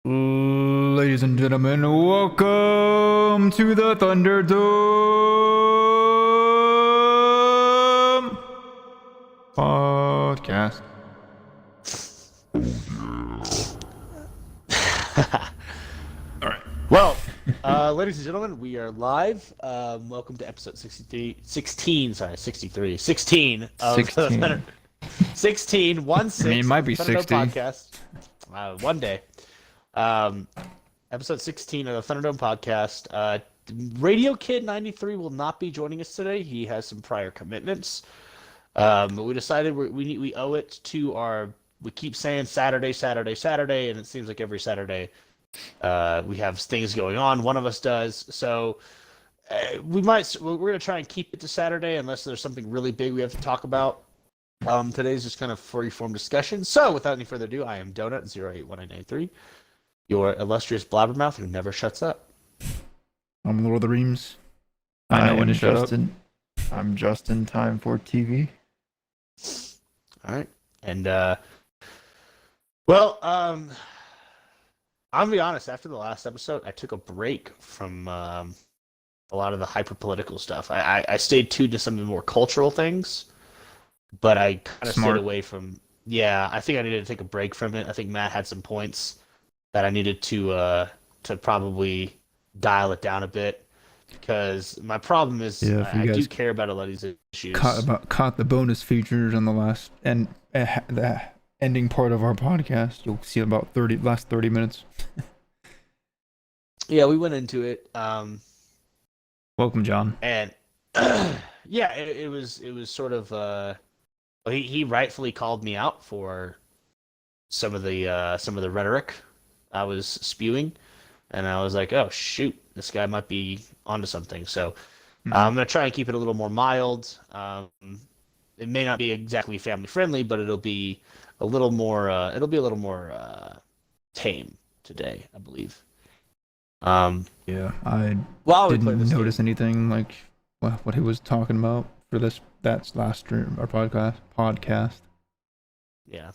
Ladies and gentlemen, welcome to the Thunderdome Podcast. All right. Well, ladies and gentlemen, we are live. Welcome to episode 63, 16 of 16. 16, 1 6. I mean, it might be Thunderdome 60. Podcast. One day. Episode 16 of the Thunderdome Podcast. Radio Kid 93 will not be joining us today. He has some prior commitments. But we decided we owe it to our. We keep saying Saturday, and it seems like every Saturday we have things going on. One of us does. So we're going to try and keep it to Saturday unless there's something really big we have to talk about. Today's just kind of free-form discussion. So without any further ado, I am Donut081993, your illustrious blabbermouth who never shuts up. I'm Lord of the Rings. I know when to shut up. I'm just in time for TV. All right. And, I'm going to be honest, after the last episode, I took a break from a lot of the hyper-political stuff. I stayed tuned to some of the more cultural things, but I kind of stayed away from... Yeah, I think I needed to take a break from it. I think Matt had some points that I needed to probably dial it down a bit, because my problem is I do care about a lot of these issues. Caught the bonus features on the last and the ending part of our podcast. You'll see about last 30 minutes. Yeah, we went into it. Welcome, John. And yeah, it was sort of he rightfully called me out for some of the rhetoric I was spewing, and I was like, oh shoot, this guy might be onto something. So I'm gonna try and keep it a little more mild. It may not be exactly family friendly, but it'll be a little more tame today, I believe. Yeah, I didn't notice anything like what he was talking about for that's last stream, our podcast. Yeah.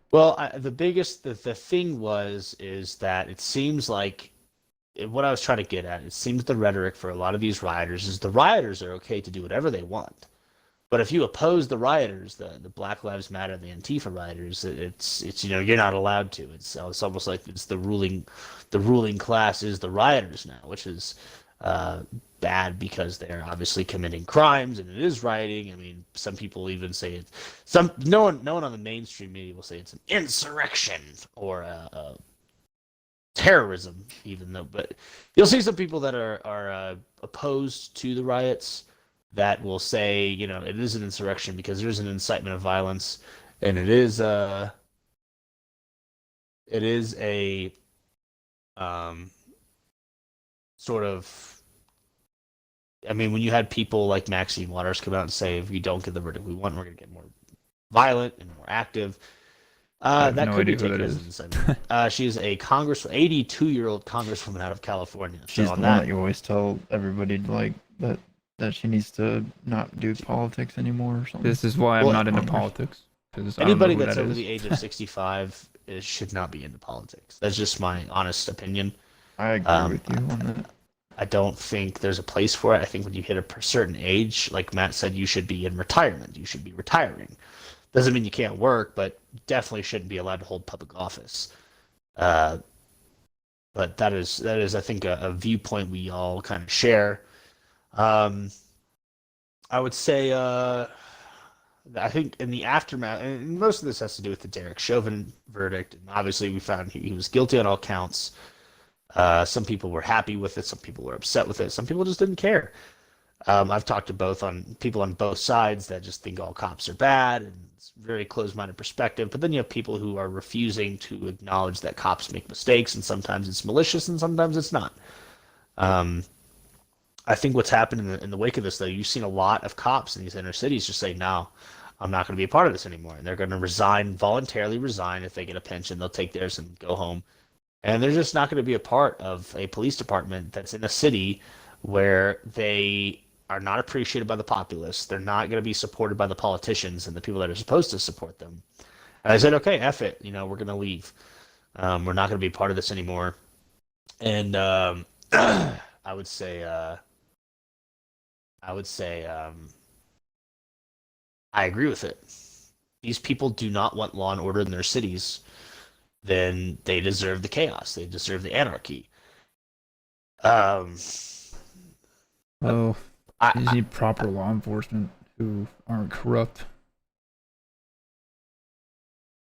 Well, the thing is that it seems like what I was trying to get at. It seems the rhetoric for a lot of these rioters is the rioters are okay to do whatever they want. But if you oppose the rioters, the Black Lives Matter, the Antifa rioters, it's you're not allowed to. It's almost like it's the ruling class is the rioters now, which is bad because they're obviously committing crimes and it is rioting. I mean, some people even say no one on the mainstream media will say it's an insurrection or a terrorism, but you'll see some people that are opposed to the riots that will say, it is an insurrection because there's an incitement of violence, and it is a sort of. I mean, when you had people like Maxine Waters come out and say, if we don't get the verdict we want, we're going to get more violent and more active. That could be taken as an incitement. She's a 82-year-old congresswoman out of California. She's the one that you always tell everybody that she needs to not do politics anymore or something. This is why I'm not into politics. Anybody that's over the age of 65 should not be into politics. That's just my honest opinion. I agree with you on that. I don't think there's a place for it. I think when you hit a certain age, like Matt said, you should be in retirement. You should be retiring. Doesn't mean you can't work, but definitely shouldn't be allowed to hold public office. But that is, I think, a viewpoint we all kind of share. I would say, I think in the aftermath, and most of this has to do with the Derek Chauvin verdict, and obviously we found he was guilty on all counts. Some people were happy with it, some people were upset with it, some people just didn't care. I've talked to people on both sides that just think all cops are bad, and it's a very closed-minded perspective. But then you have people who are refusing to acknowledge that cops make mistakes, and sometimes it's malicious, and sometimes it's not. I think what's happened in the wake of this, though, you've seen a lot of cops in these inner cities just say, no, I'm not going to be a part of this anymore. And they're going to voluntarily resign. If they get a pension, they'll take theirs and go home. And they're just not going to be a part of a police department that's in a city where they are not appreciated by the populace. They're not going to be supported by the politicians and the people that are supposed to support them. And I said, okay, F it. We're going to leave. We're not going to be part of this anymore. And I would say, I agree with it. These people do not want law and order in their cities. Then they deserve the chaos. They deserve the anarchy. Well, I, you just need proper law enforcement who aren't corrupt.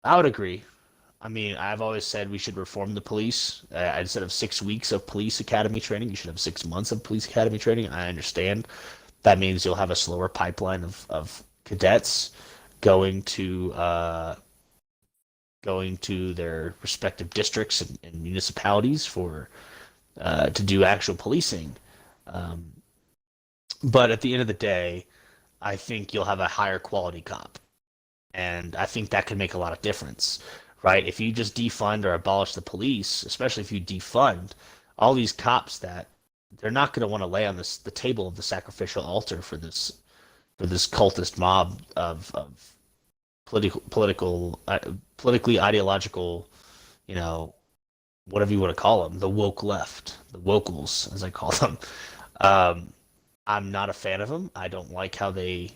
I would agree. I mean, I've always said we should reform the police. Instead of 6 weeks of police academy training, you should have 6 months of police academy training. I understand that means you'll have a slower pipeline of cadets going to their respective districts and municipalities for to do actual policing. But at the end of the day, I think you'll have a higher quality cop, and I think that could make a lot of difference, right? If you just defund or abolish the police, especially if you defund all these cops, that they're not going to want to lay on the table of the sacrificial altar for this cultist mob of politically ideological, whatever you want to call them, the woke left, the wokels, as I call them. I'm not a fan of them. I don't like how they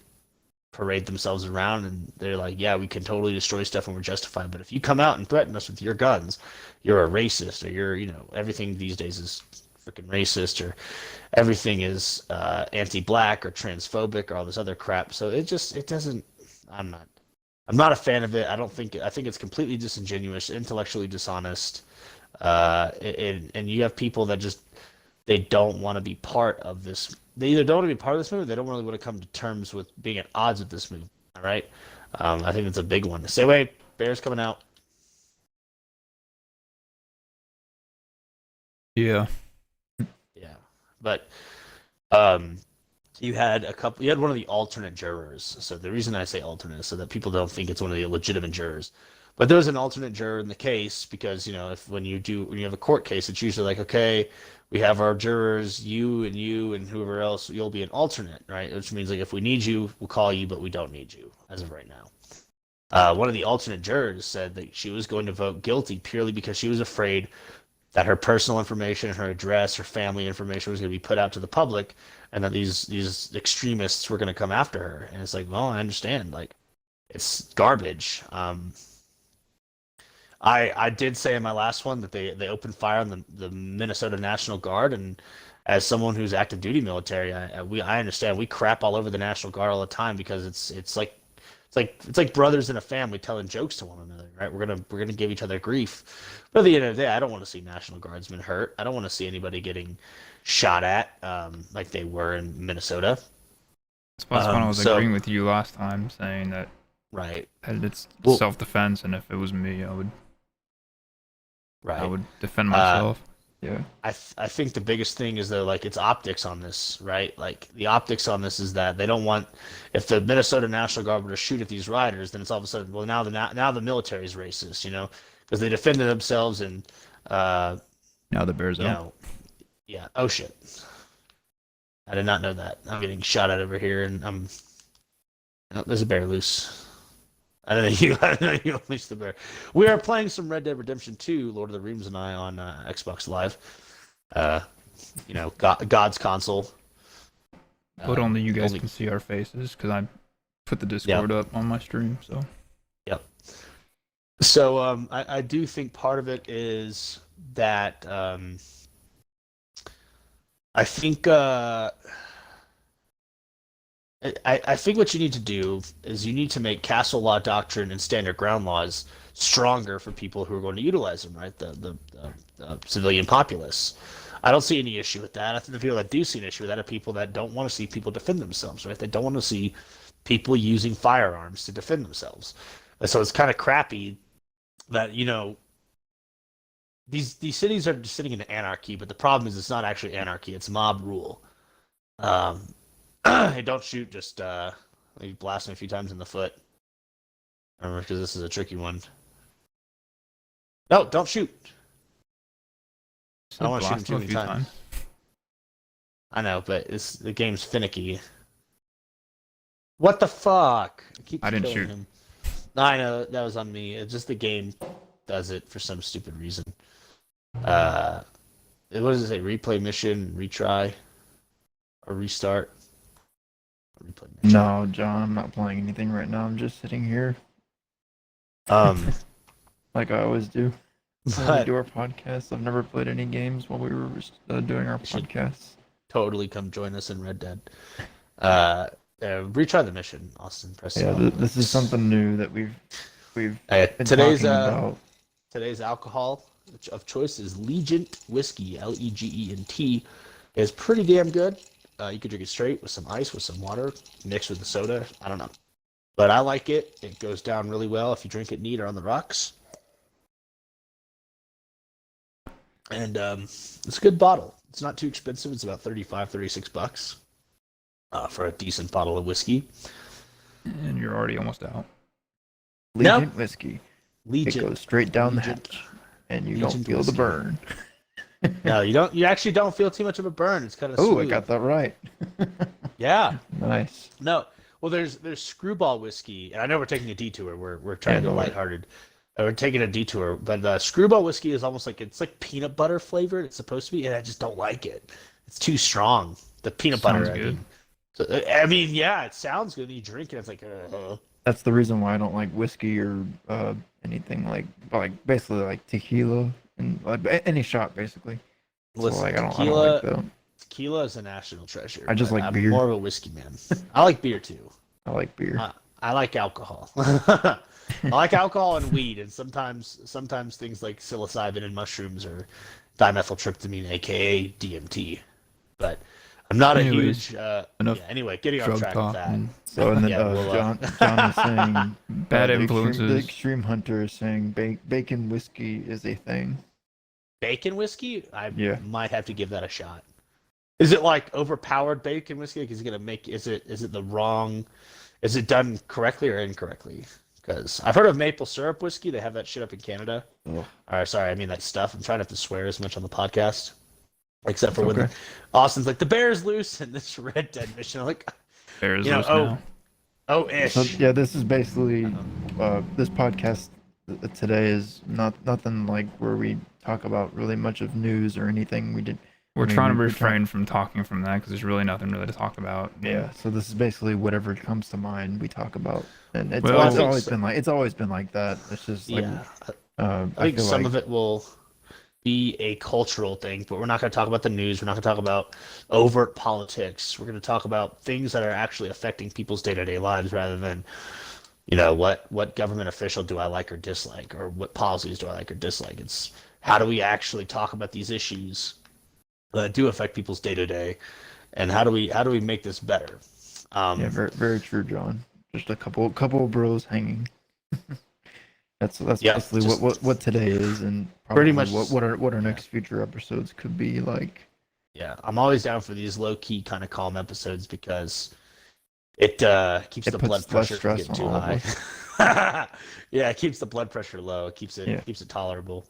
parade themselves around and they're like, yeah, we can totally destroy stuff and we're justified. But if you come out and threaten us with your guns, you're a racist, or you're, everything these days is freaking racist, or everything is anti-black or transphobic or all this other crap. So it doesn't. I'm not a fan of it. I think it's completely disingenuous, intellectually dishonest, and you have people that just they don't want to be part of this. They either don't want to be part of this movement, or they don't really want to come to terms with being at odds with this movement. All right, I think that's a big one. Say, wait, Bears coming out. Yeah. Yeah, but you had one of the alternate jurors. So the reason I say alternate is so that people don't think it's one of the legitimate jurors. But there's an alternate juror in the case because, when you have a court case, it's usually like, okay, we have our jurors, you and whoever else, you'll be an alternate, right? Which means like if we need you, we'll call you, but we don't need you as of right now. One of the alternate jurors said that she was going to vote guilty purely because she was afraid that her personal information, her address, her family information was going to be put out to the public, and that these extremists were going to come after her. And it's like, well, I understand. Like, it's garbage. I did say in my last one that they opened fire on the Minnesota National Guard, and as someone who's active duty military, I understand we crap all over the National Guard all the time because it's like brothers in a family telling jokes to one another, right? We're gonna give each other grief, but at the end of the day, I don't want to see National Guardsmen hurt. I don't want to see anybody getting shot at like they were in Minnesota. That's when I was agreeing with you last time, saying that right, that it's self-defense, and if it was me, I would defend myself. Yeah. I think the biggest thing is though, like, it's optics on this, right? Like the optics on this is that they don't want, if the Minnesota National Guard were to shoot at these riders, then it's all of a sudden, well, now the military is racist, because they defended themselves and now the Bears out. Yeah. Oh shit! I did not know that. I'm getting shot at over here, and there's a bear loose. I don't know you unleashed the bear. We are playing some Red Dead Redemption 2, Lord of the Rings and I, on Xbox Live. God's console. But only you guys can see our faces, because I put the Discord up on my stream, so. Yep. So I do think part of it is that I think I think what you need to do is you need to make castle law doctrine and stand your ground laws stronger for people who are going to utilize them, right? The civilian populace. I don't see any issue with that. I think the people that do see an issue with that are people that don't want to see people defend themselves, right? They don't want to see people using firearms to defend themselves. And so it's kind of crappy that, these cities are sitting in anarchy, but the problem is it's not actually anarchy, it's mob rule. Hey, don't shoot, just maybe blast him a few times in the foot. Remember, because this is a tricky one. No, don't shoot. I don't want to shoot him too many times. I know, but the game's finicky. What the fuck? I didn't shoot. Him. No, I know, that was on me. It's just the game does it for some stupid reason. What does it say? Replay mission, retry, or restart? Replay mission. No, John, I'm not playing anything right now. I'm just sitting here like I always do. When we But do our podcast, I've never played any games while we were doing our should podcasts. totally come join us in Red Dead. Retry the mission, Austin. Press Yeah, L. this is something new that we've been Today's talking about. today's alcohol of choice is Legent whiskey, Legent. It's pretty damn good. You could drink it straight with some ice, with some water, mixed with the soda. I don't know, but I like it. It goes down really well if you drink it neat or on the rocks. And it's a good bottle. It's not too expensive. It's about $35-$36 for a decent bottle of whiskey. And you're already almost out. Legent whiskey. Legent. It goes straight down Legent. the hatch, and you Legent don't feel whiskey. the burn. No, you don't. You actually don't feel too much of a burn. It's kind of Oh, I smooth. got that right. Yeah. Nice. No. Well, there's Screwball whiskey, and I know we're taking a detour. We're trying to go no worries. lighthearted. We're taking a detour, but Screwball whiskey is almost like it's like peanut butter flavored. It's supposed to be, and I just don't like it. It's too strong. The peanut Sounds butter. good. I mean, yeah, it sounds good. You drink it, it's like. That's the reason why I don't like whiskey or anything like basically like tequila and like any shot basically. Listen, so like I don't tequila, like that. tequila is a national treasure. I just but like I'm beer. more of a whiskey man. I like beer too. I like beer. I like alcohol. I like alcohol and weed, and sometimes things like psilocybin and mushrooms or dimethyltryptamine, aka DMT. But I'm not Anyways, a huge. enough anyway, getting off Drug track with talk. that. And So and then Yeah, John was saying bad the influences. the extreme hunter is saying bacon whiskey is a thing. Bacon whiskey, I Yeah. might have to give that a shot. Is it like overpowered bacon whiskey? Like, is it gonna make? Is it the wrong? Is it done correctly or incorrectly? Because I've heard of maple syrup whiskey. They have that shit up in Canada. Ugh. Or sorry, I mean that stuff. I'm trying not to swear as much on the podcast, except for It's when okay. Austin's like the bear's loose in this Red Dead mission. I'm like, Bears you know, loose now. ish. So yeah, this is basically this podcast today is nothing like where we talk about really much of news or anything. We're I mean, trying to we're refrain from talking from that because there's really nothing really to talk about. Yeah, so this is basically whatever comes to mind we talk about, and it's, Well, I it's think always so. been like that. It's just like Yeah, I I think feel some like of it will be a cultural thing, but we're not going to talk about the news. We're not going to talk about overt politics. We're going to talk about things that are actually affecting people's day-to-day lives rather than, what government official do I like or dislike, or what policies do I like or dislike. It's how do we actually talk about these issues that do affect people's day-to-day, and how do we make this better? yeah, very very true, John. Just a couple of bros hanging. That's Yeah, basically just- what today is, and Pretty probably much- what our next future episodes could be like. Yeah, I'm always down for these low-key kind of calm episodes because it keeps It the puts blood less pressure from stress getting on too all of high. Yeah, it keeps the blood pressure low. It keeps it Yeah. tolerable.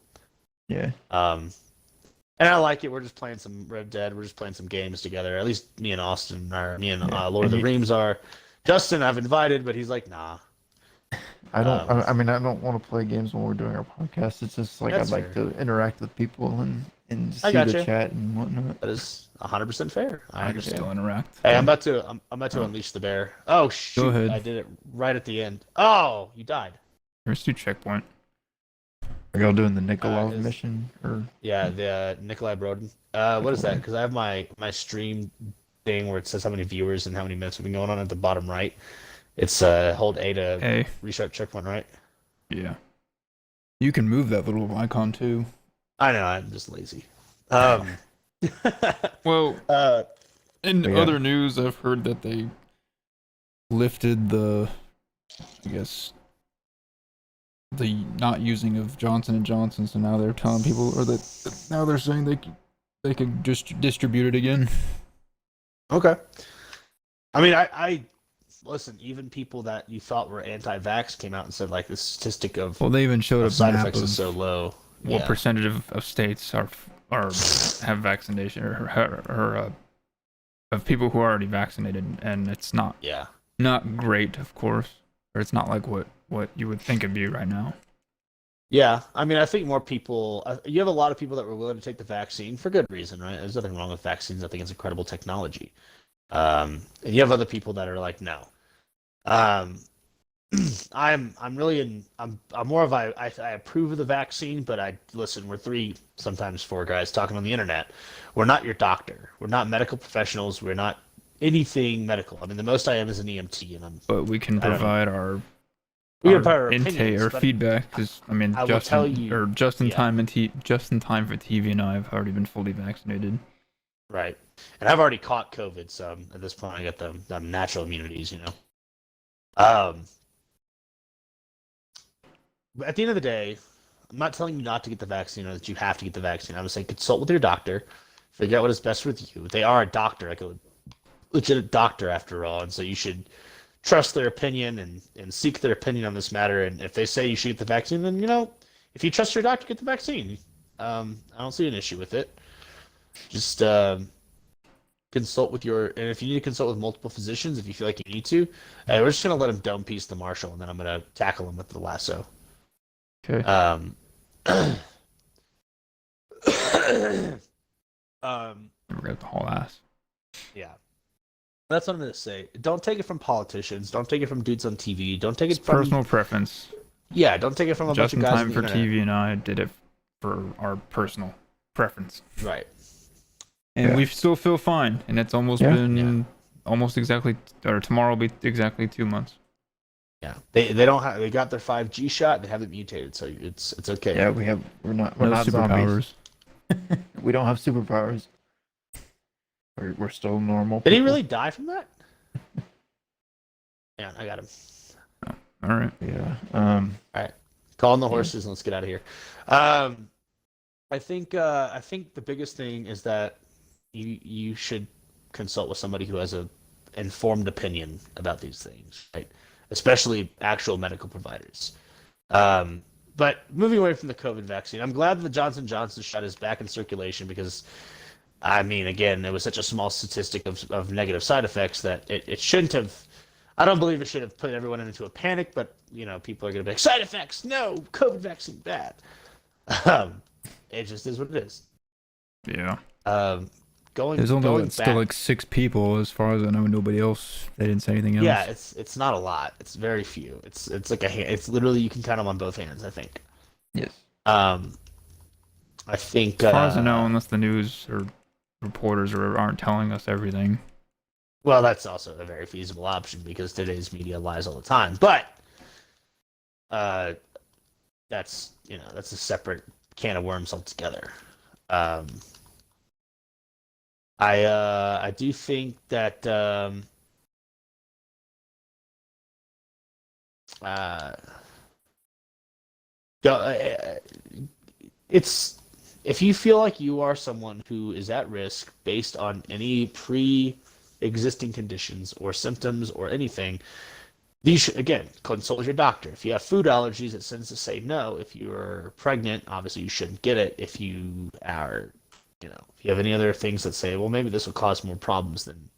Yeah, And I like it. We're just playing some Red Dead. We're just playing some games together. At least me and Austin, or me and Yeah. Lord of And the Rings are. Justin, I've invited, but he's like, nah. I don't. Um, I mean, I don't want to play games when we're doing our podcast. It's just like I'd That's like fair. to interact with people and I see gotcha. the chat and whatnot. That is 100% fair. I I can understand. still interact. Hey, I'm about to unleash the bear. Oh shoot! ahead. I did it right at the end. Oh, you died. Here's to checkpoint. Are y'all doing the Nikolov is- mission or? Yeah, the Nikolai Broden. What is that? Because I have my stream thing where it says how many viewers and how many minutes have been going on at the bottom right. It's hold A to Hey, restart checkpoint, right? yeah. You can move that little icon too. I know, I'm just lazy. Well, uh, in But yeah. other news, I've heard that they lifted the, I guess, the not using of Johnson and Johnson. So now they're telling people, or that now they're saying they can just distribute it again. okay. I mean, I listen. Even people that you thought were anti-vax came out and said like the statistic of Well, they even showed a side map effects of is so low. what Yeah. percentage of states are have vaccination or of people who are already vaccinated, and it's not Yeah. great, of course, or it's not like what you would think it'd be right now. Yeah, I mean, I think more people. You have a lot of people that were willing to take the vaccine for good reason, right? There's nothing wrong with vaccines. I think it's incredible technology. And you have other people that are like, no. Um, I'm really I'm more of I approve of the vaccine, but I listen. We're three, sometimes four guys talking on the internet. We're not your doctor. We're not medical professionals. We're not anything medical. I mean, the most I am is an EMT, and But we can I don't know. provide our We can our put our intake opinions, or but feedback because I mean I will tell you, just in yeah, time just in time for TV and I have already been fully vaccinated. right. And I've already caught COVID, so at this point I got the natural immunities, you know. Um, but at the end of the day, I'm not telling you not to get the vaccine or that you have to get the vaccine. I'm just saying consult with your doctor, figure out what is best with you. They are a doctor, like a legit doctor after all, and so you should trust their opinion and seek their opinion on this matter. And if they say you should get the vaccine, then if you trust your doctor, get the vaccine. I don't see an issue with it. Just consult with and if you need to consult with multiple physicians, if you feel like you need to, we're just gonna let him dumb piece the marshal, and then I'm gonna tackle him with the lasso. Okay. Um, We got the whole ass. yeah. That's what I'm gonna say. Don't take it from politicians. Don't take it from dudes on TV. Don't take It's it from personal preference. yeah. Don't take it from a Just bunch of in guys time on the for internet. TV and I did it for our personal preference. Right. And Yeah. we still feel fine. And it's almost Yeah. been almost exactly, or tomorrow will be exactly 2 months. Yeah. They don't have. They got their 5G shot. They haven't mutated, so it's okay. Yeah, we're No not zombies. superpowers. We don't have superpowers. We're still normal. Did he people. really die from that? Yeah, I got him. All right. Yeah. Calling the horses and let's get out of here. I think the biggest thing is that you should consult with somebody who has a informed opinion about these things, right? Especially actual medical providers. But moving away from the COVID vaccine, I'm glad that the Johnson & Johnson shot is back in circulation because, I mean, again, it was such a small statistic of negative side effects that it shouldn't have. I don't believe it should have put everyone into a panic, but people are going to be like, side effects, no, COVID vaccine bad. It just is what it is. Yeah. Going There's only back, still like 6 people, as far as I know. Nobody else. They didn't say anything else. yeah, it's not a lot. It's very few. It's like it's literally you can count them on both hands, I think. Yes. I think As far as I know, unless the news or reporters aren't telling us everything. well, that's also a very feasible option because today's media lies all the time. But that's that's a separate can of worms altogether. I do think that it's if you feel like you are someone who is at risk based on any pre-existing conditions or symptoms or anything, you should again consult with your doctor. If you have food allergies, it tends to say no. If you're pregnant, obviously you shouldn't get it. If you are if you have any other things that say, well, maybe this will cause more problems than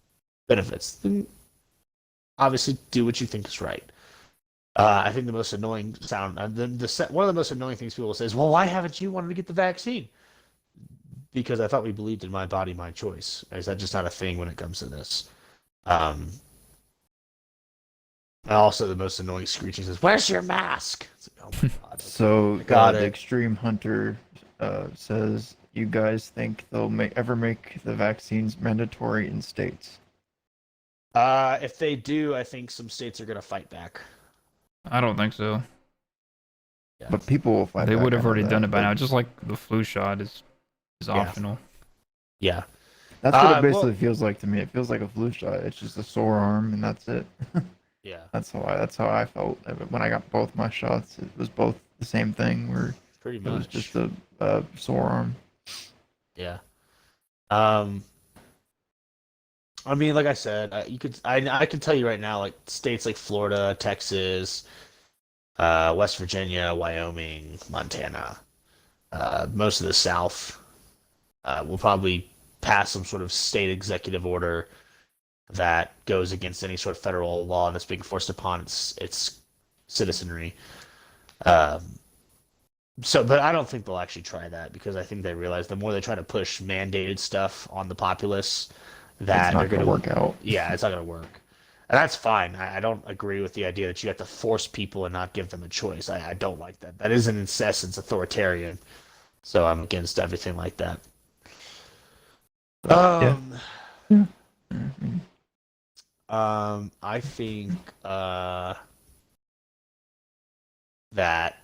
benefits, then obviously do what you think is right. I think the most annoying sound, one of the most annoying things people will say is, well, why haven't you wanted to get the vaccine? Because I thought we believed in my body, my choice. Is that just not a thing when it comes to this? Also, the most annoying screeching says, where's your mask? It's like, oh my God. Okay. So Got the it. Extreme Hunter says, you guys think they'll ever make the vaccines mandatory in states? If they do, I think some states are going to fight back. I don't think so. Yeah. But people will fight They back, would have I know already that, done it by but now. Just like the flu shot is optional. Yeah. That's what it well- basically feels like to me. It feels like a flu shot. It's just a sore arm, and that's it. Yeah. That's how I felt when I got both my shots. It was both the same thing, where Pretty it much. was just a sore arm. Yeah. I mean, like I said, I can tell you right now, like states like Florida, Texas, West Virginia, Wyoming, Montana, most of the South, will probably pass some sort of state executive order that goes against any sort of federal law that's being forced upon its citizenry. But I don't think they'll actually try that because I think they realize the more they try to push mandated stuff on the populace, It's that they're not going gonna work out. yeah, it's not going to work. And that's fine. I don't agree with the idea that you have to force people and not give them a choice. I don't like that. That is, in essence, authoritarian. So I'm against everything like that. Yeah. Yeah. Mhm. I think that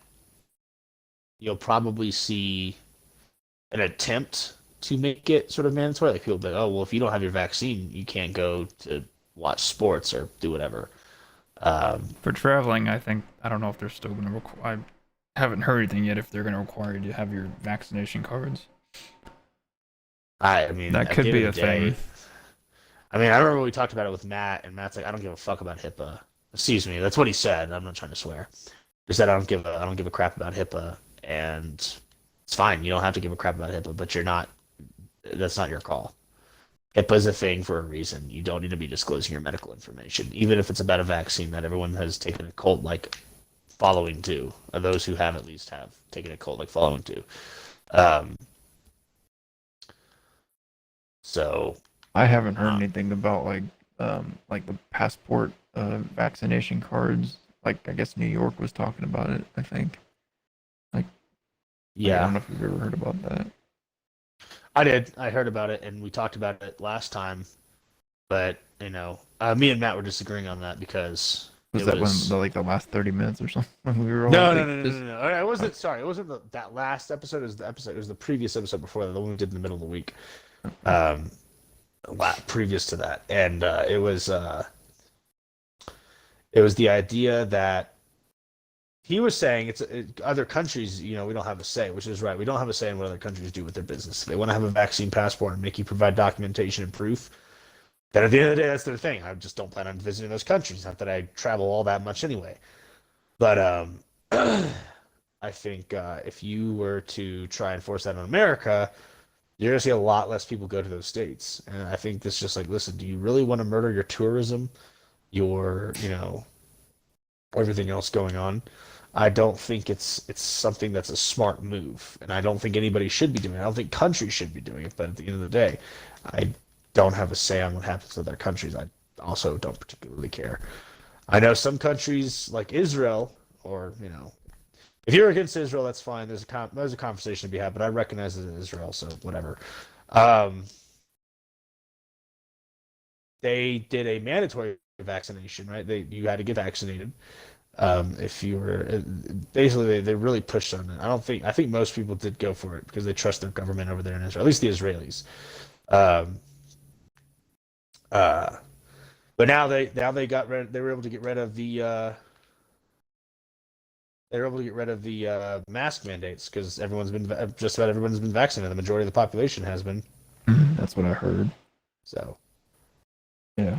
you'll probably see an attempt to make it sort of mandatory. Like people be like, oh, well, if you don't have your vaccine, you can't go to watch sports or do whatever. For traveling, I don't know if they're still going to require. I haven't heard anything yet if they're going to require you to have your vaccination cards. I mean, That at could the be end a of the day, thing. I mean, I remember we talked about it with Matt, and Matt's like, I don't give a fuck about HIPAA. Excuse me, that's what he said. I'm not trying to swear. He said, I don't give a crap about HIPAA, and it's fine. You don't have to give a crap about HIPAA, but that's not your call. HIPAA is a thing for a reason. You don't need to be disclosing your medical information, even if it's about a vaccine that everyone has taken a cult-like following to, or those who have at least have taken a cult-like following to. Um, so I haven't heard anything about like the passport vaccination cards. Like I guess New York was talking about it, I think. Like I don't yeah, know if you've ever heard about that. I did. I heard about it, and we talked about it last time. But me and Matt were disagreeing on that because Was it that was when the last 30 minutes or something when we were all no, no, like no, no, just no, no. It wasn't. Sorry, it wasn't that last episode. It was the episode. It was the previous episode before that, the one we did in the middle of the week. Um, previous to that, and it was the idea that he was saying other countries, we don't have a say, which is right. We don't have a say in what other countries do with their business. If they want to have a vaccine passport and make you provide documentation and proof, then at the end of the day, that's their thing. I just don't plan on visiting those countries. Not that I travel all that much anyway. But I think if you were to try and force that on America, you're going to see a lot less people go to those states. And I think this just like, listen, do you really want to murder your tourism, your, everything else going on? I don't think it's something that's a smart move, and I don't think anybody should be doing it. I don't think countries should be doing it. But at the end of the day, I don't have a say on what happens to their countries. I also don't particularly care. I know some countries like Israel, or if you're against Israel, that's fine. There's a conversation to be had, but I recognize it in Israel, so whatever. Um, they did a mandatory vaccination, right? You had to get vaccinated. If you were basically they really pushed on it. I think most people did go for it because they trust their government over there in Israel, at least the Israelis. Um, uh, but now they were able to get rid of the mask mandates because just about everyone's been vaccinated. The majority of the population has been. that's what I heard. So Yeah.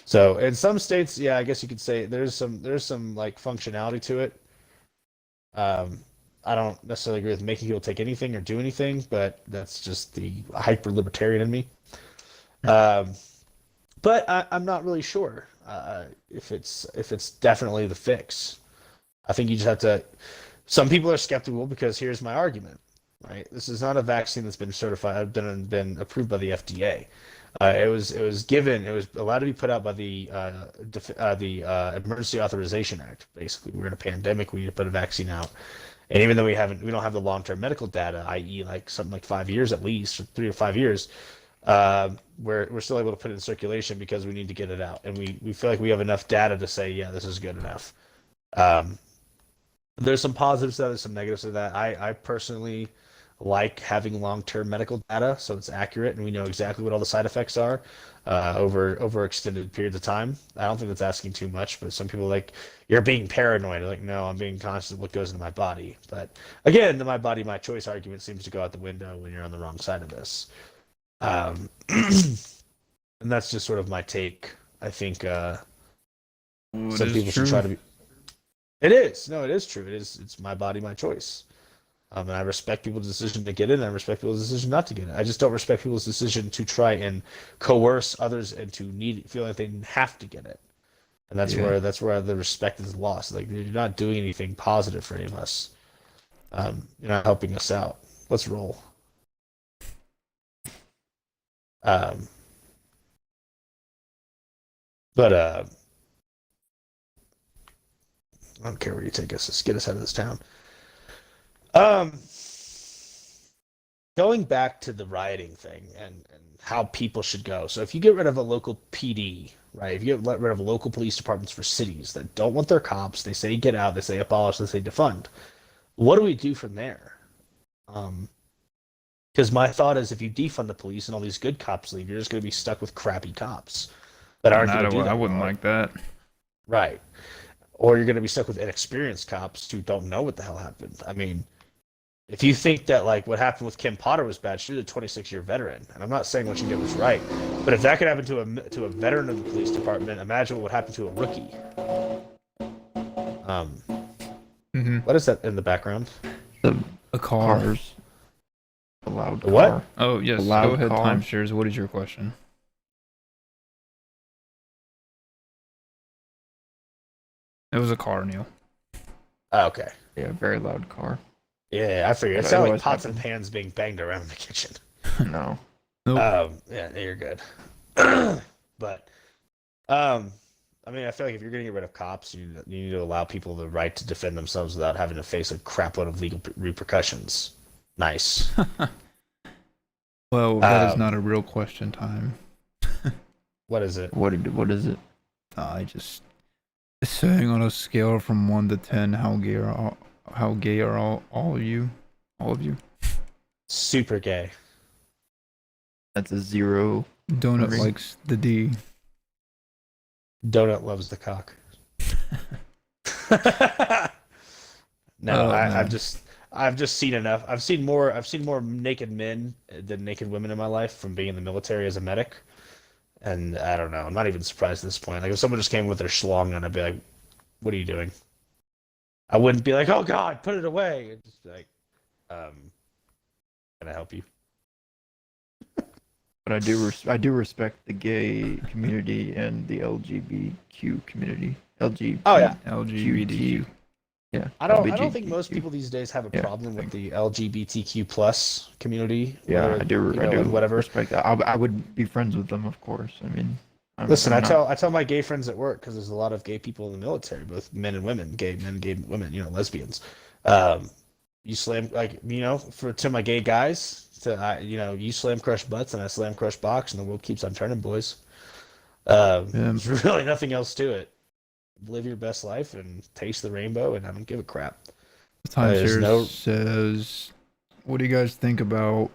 So in some states, yeah, I guess you could say there's some like functionality to it. I don't necessarily agree with making people take anything or do anything, but that's just the hyper libertarian in me. Um, but I'm not really sure if it's definitely the fix. I think you just have to. Some people are skeptical because here's my argument. Right, this is not a vaccine that's been certified, been approved by the FDA. It was allowed to be put out by the Emergency Authorization Act. Basically, we're in a pandemic. We need to put a vaccine out, and even though we don't have the long-term medical data, i.e., like something like 5 years at least, or 3 to 5 years, we're still able to put it in circulation because we need to get it out, and we feel like we have enough data to say, yeah, this is good enough. There's some positives to that, there's some negatives to that. I personally like having long-term medical data so it's accurate and we know exactly what all the side effects are over extended periods of time. I don't think that's asking too much, but some people like, you're being paranoid. Like, no, I'm being conscious of what goes into my body. But again, the my body, my choice argument seems to go out the window when you're on the wrong side of this. And that's just sort of my take. I think some people should try to be. It is. No, it is true. It's my body, my choice. And I respect people's decision to get it, and I respect people's decision not to get it. I just don't respect people's decision to try and coerce others and to feel like they have to get it. and that's Yeah. where the respect is lost. Like you're not doing anything positive for any of us. You're not helping us out. Let's roll. Um, but I don't care where you take us. Just get us out of this town. Um, Going back to the rioting thing and how people should go. So if you get rid of a local PD, right? If you get rid of local police departments for cities that don't want their cops, they say get out, they say abolish, they say defund. What do we do from there? Because my thought is if you defund the police and all these good cops leave, you're just going to be stuck with crappy cops that aren't going to do that. I wouldn't well. like that. Right. Or you're going to be stuck with inexperienced cops who don't know what the hell happened. I mean, if you think that like what happened with Kim Potter was bad, she was a 26-year veteran, and I'm not saying what she did was right, but if that could happen to a veteran of the police department, imagine what would happen to a rookie. What is that in the background? A car. Cars. A loud The what? car. Oh yes. A loud Go ahead, car. timeshares. What is your question? It was a car, Neil. Oh, okay. Yeah, very loud car. Yeah, I figured. It That sounded like always pots and happens. pans being banged around in the kitchen. No. Nope. Yeah, you're good. But, I mean, I feel like if you're going to get rid of cops, you need to allow people the right to defend themselves without having to face a crapload of legal repercussions. Nice. Well, that is not a real question time. What is it? What is it? I just saying on a scale from 1 to 10, how gay are all of you? All of you? Super gay. That's a 0. Donut Agree. likes the D. Donut loves the cock. No, Oh, man. I've just seen enough. I've seen more naked men than naked women in my life from being in the military as a medic. And I don't know. I'm not even surprised at this point. Like if someone just came with their schlong on, I'd be like, "What are you doing?" I wouldn't be like, "Oh God, put it away." I'd just be like, "Can I help you?" But I do respect the gay community and the LGBTQ community. LGBT. Oh yeah. LGBTQ. Yeah. I don't think LGBTQ. most people these days have a Yeah. problem with the LGBTQ plus community. Yeah, or, I do. you I know, do like whatever. respect that. I would be friends with them, of course. I mean, Listen, I'm not- I tell my gay friends at work because there's a lot of gay people in the military, both men and women, gay men, gay women, lesbians. You slam to my gay guys, you slam crush butts and I slam crush box, and the world keeps on turning, boys. There's really nothing else to it. Live your best life and taste the rainbow, and I don't give a crap. Timeshare says, what do you guys think about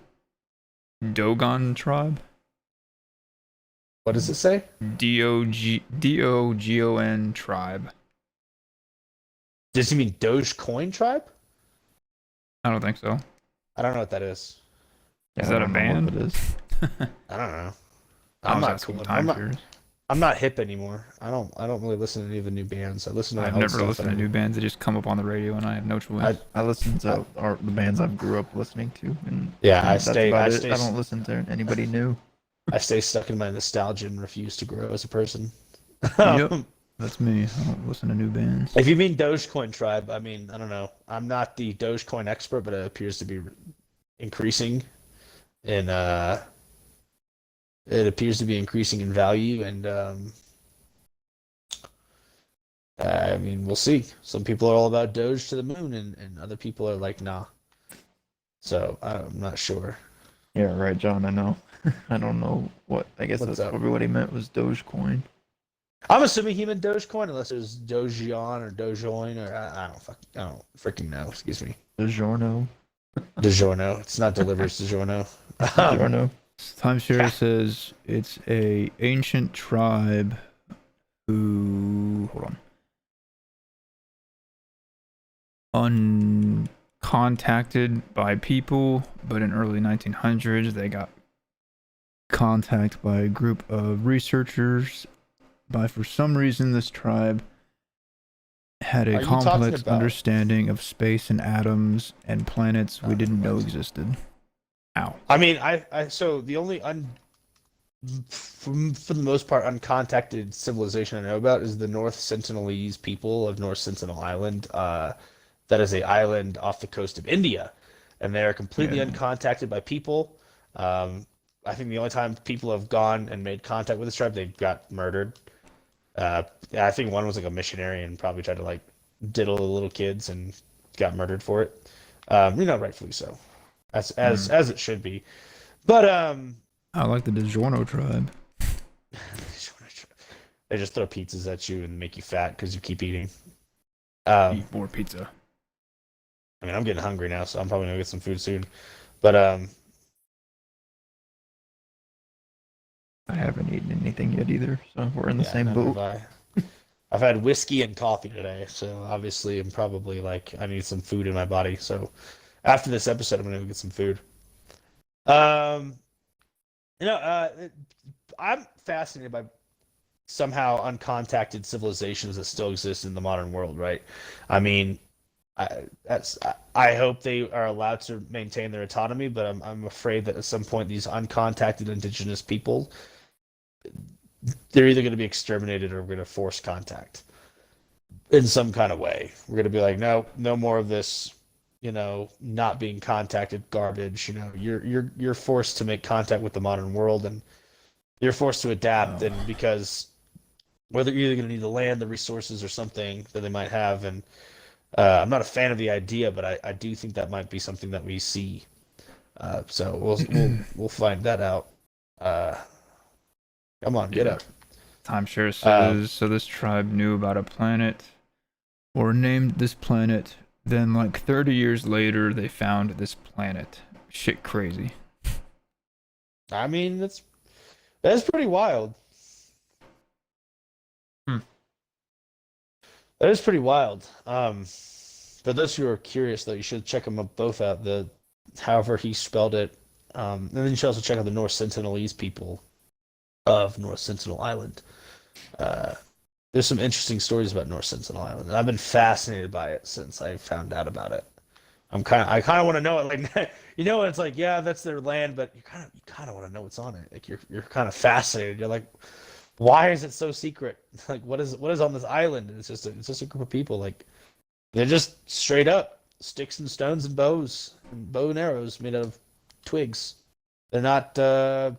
Dogon tribe? What does it say? Dogon tribe. Does he mean Dogecoin tribe? I don't think so. I don't know what that is. yeah, Is I that a don't know what band? it is. I don't know. I I'm was not asking cool. timeshares. I'm not hip anymore. I don't really listen to any of the new bands. I listen to my I've old never stuff, listened to and new bands that just come up on the radio and I have no choice. I listen to the bands I grew up listening to, and Yeah, I that's stay- about I it. stay- I don't listen to anybody new. I stay stuck in my nostalgia and refuse to grow as a person. Yep. That's me. I don't listen to new bands. If you mean Dogecoin tribe, I mean, I don't know. I'm not the Dogecoin expert, but it appears to be increasing in value, and I mean, we'll see. Some people are all about Doge to the moon, and other people are like, nah. So I'm not sure. Yeah, right, John. I know. I don't know what. I guess What's that's up? probably what he meant was Dogecoin. I'm assuming he meant Dogecoin, unless it was Dogeon or Dogecoin, or I don't freaking know. Excuse me. DiGiorno. DiGiorno. It's not delivered. It's DiGiorno. DiGiorno. Timeshare says it's a ancient tribe who uncontacted by people, but in early 1900s they got contacted by a group of researchers. For some reason, this tribe had Are a you talking complex about- understanding of space and atoms and planets we didn't know existed. Ow. I mean, so the only for the most part, uncontacted civilization I know about is the North Sentinelese people of North Sentinel Island. That is a island off the coast of India, and they are completely Yeah. uncontacted by people. I think the only time people have gone and made contact with this tribe, they got murdered. Yeah, I think one was like a missionary and probably tried to like diddle the little kids and got murdered for it. Rightfully so, as it should be. But I like the DiGiorno tribe. they just throw pizzas at you and make you fat because you keep eating. Eat more pizza. I mean, I'm getting hungry now, so I'm probably gonna get some food soon. But I haven't eaten anything yet either, so we're in the same neither boat. have I. I've had whiskey and coffee today, so obviously I'm probably like I need some food in my body. So after this episode, I'm gonna go get some food. Um, I'm fascinated by somehow uncontacted civilizations that still exist in the modern world, right? I mean, I hope they are allowed to maintain their autonomy, but I'm afraid that at some point these uncontacted indigenous people, they're either going to be exterminated or we're going to force contact in some kind of way. We're going to be like, no, no more of this, not being contacted garbage. You're forced to make contact with the modern world, and you're forced to adapt. Oh. And because whether you're either going to need the land, the resources, or something that they might have, and I'm not a fan of the idea, but I do think that might be something that we see. So we'll find that out. Come on, get Yeah. up. Timeshare says so. This tribe knew about a planet, or named this planet. Then, like 30 years later, they found this planet. Shit, crazy. I mean, that's pretty wild. That is pretty wild. For those who are curious, though, you should check them both out. However he spelled it, and then you should also check out the North Sentinelese people of North Sentinel Island. There's some interesting stories about North Sentinel Island, and I've been fascinated by it since I found out about it. I kind of want to know it. Like, it's like, yeah, that's their land, but you kind of want to know what's on it. Like, you're kind of fascinated. You're like, why is it so secret? Like, what is on this island? And it's just a group of people. Like, they're just straight up sticks and stones and bows, and bow and arrows made out of twigs. They're not. They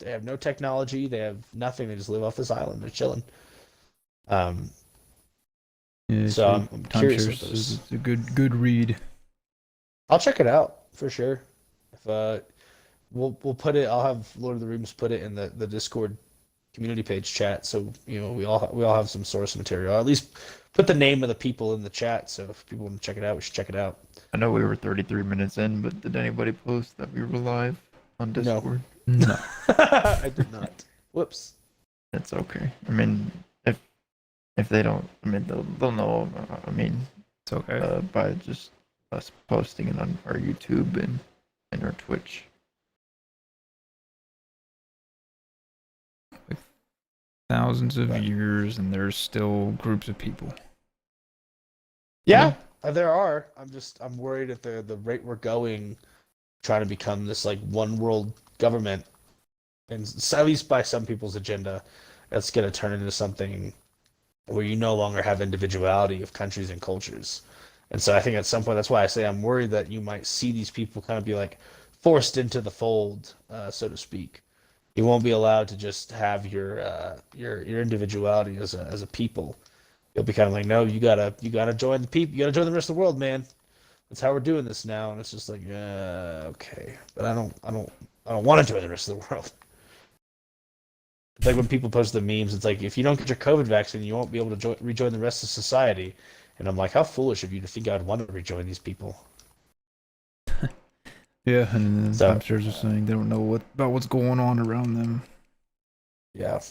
have no technology. They have nothing. They just live off this island. They're chilling. Yeah, So I'm curious. Timeshare says it's a good read. I'll check it out for sure. If we'll put it. I'll have Lord of the Rings put it in the Discord community page chat, so we all have some source material. I'll at least put the name of the people in the chat, so if people want to check it out, we should check it out. I know we were 33 minutes in, but did anybody post that we were live on Discord? No. I did not. Whoops. That's okay. I mean, if they don't, I mean, they'll know. I mean, It's okay. by just us posting it on our YouTube and our Twitch. Thousands of Right. years, and there's still groups of people. Yeah, there are. I'm worried at the rate we're going, trying to become this like one world government, and at least by some people's agenda, that's going to turn into something where you no longer have individuality of countries and cultures. And so I think at some point, that's why I say I'm worried that you might see these people kind of be like forced into the fold, so to speak. You won't be allowed to just have your individuality as a people. You'll be kind of like, no, you gotta join the people. You gotta join the rest of the world, man. That's how we're doing this now. And it's just like, okay, but I don't want to join the rest of the world. It's like when people post the memes. It's like, if you don't get your COVID vaccine, you won't be able to rejoin the rest of society. And I'm like, how foolish of you to think I'd want to rejoin these people. Yeah, and then So- Timeshares are saying they don't know about what's going on around them. Yeah.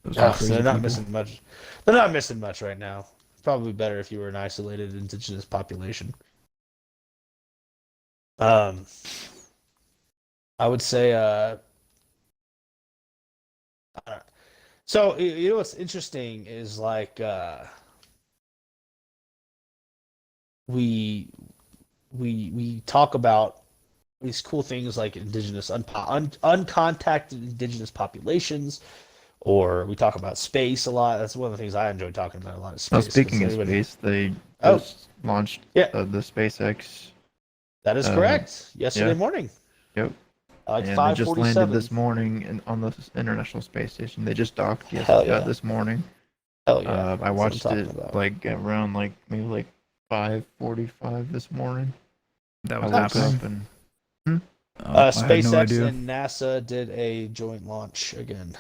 Those Yeah, are so crazy they're not people. missing much. They're not missing much right now. Probably better if you were an isolated indigenous population. I would say, so what's interesting is like we talk about these cool things like indigenous, uncontacted indigenous populations, or we talk about space a lot. That's one of the things I enjoy talking about a lot. Is Now, space. speaking of space, they Oh. just launched Yeah. the SpaceX. That is correct. Yesterday morning. Yep. Like And 5:47. they just landed this morning on the International Space Station. They just docked Hell yeah. this morning. Hell yeah. I watched it about. like around maybe 5:45 this morning. That I was woke happening. up and I had SpaceX no idea. and NASA did a joint launch again.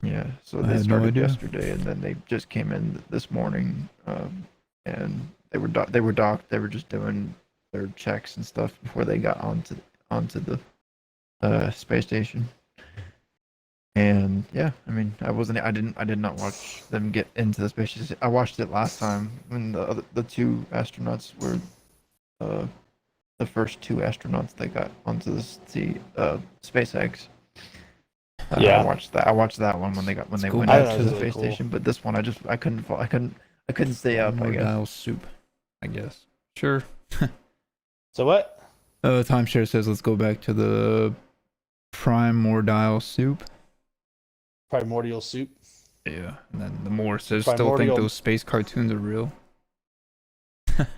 yeah, so I they had no started idea. yesterday, and then they just came in this morning, and they were docked. They were just doing their checks and stuff before they got onto the space station. And yeah, I mean, I did not watch them get into the space station. I watched it last time when the two astronauts were the first two astronauts that got onto the SpaceX. Yeah. I watched that one when they Let's went go into back the to space station. But this one, I couldn't stay up. I More guess. dial soup, I guess. Sure. So what? Timeshare says let's go back to the primordial soup. Primordial soup. Yeah. And then the more says still think Primordial- those space cartoons are real.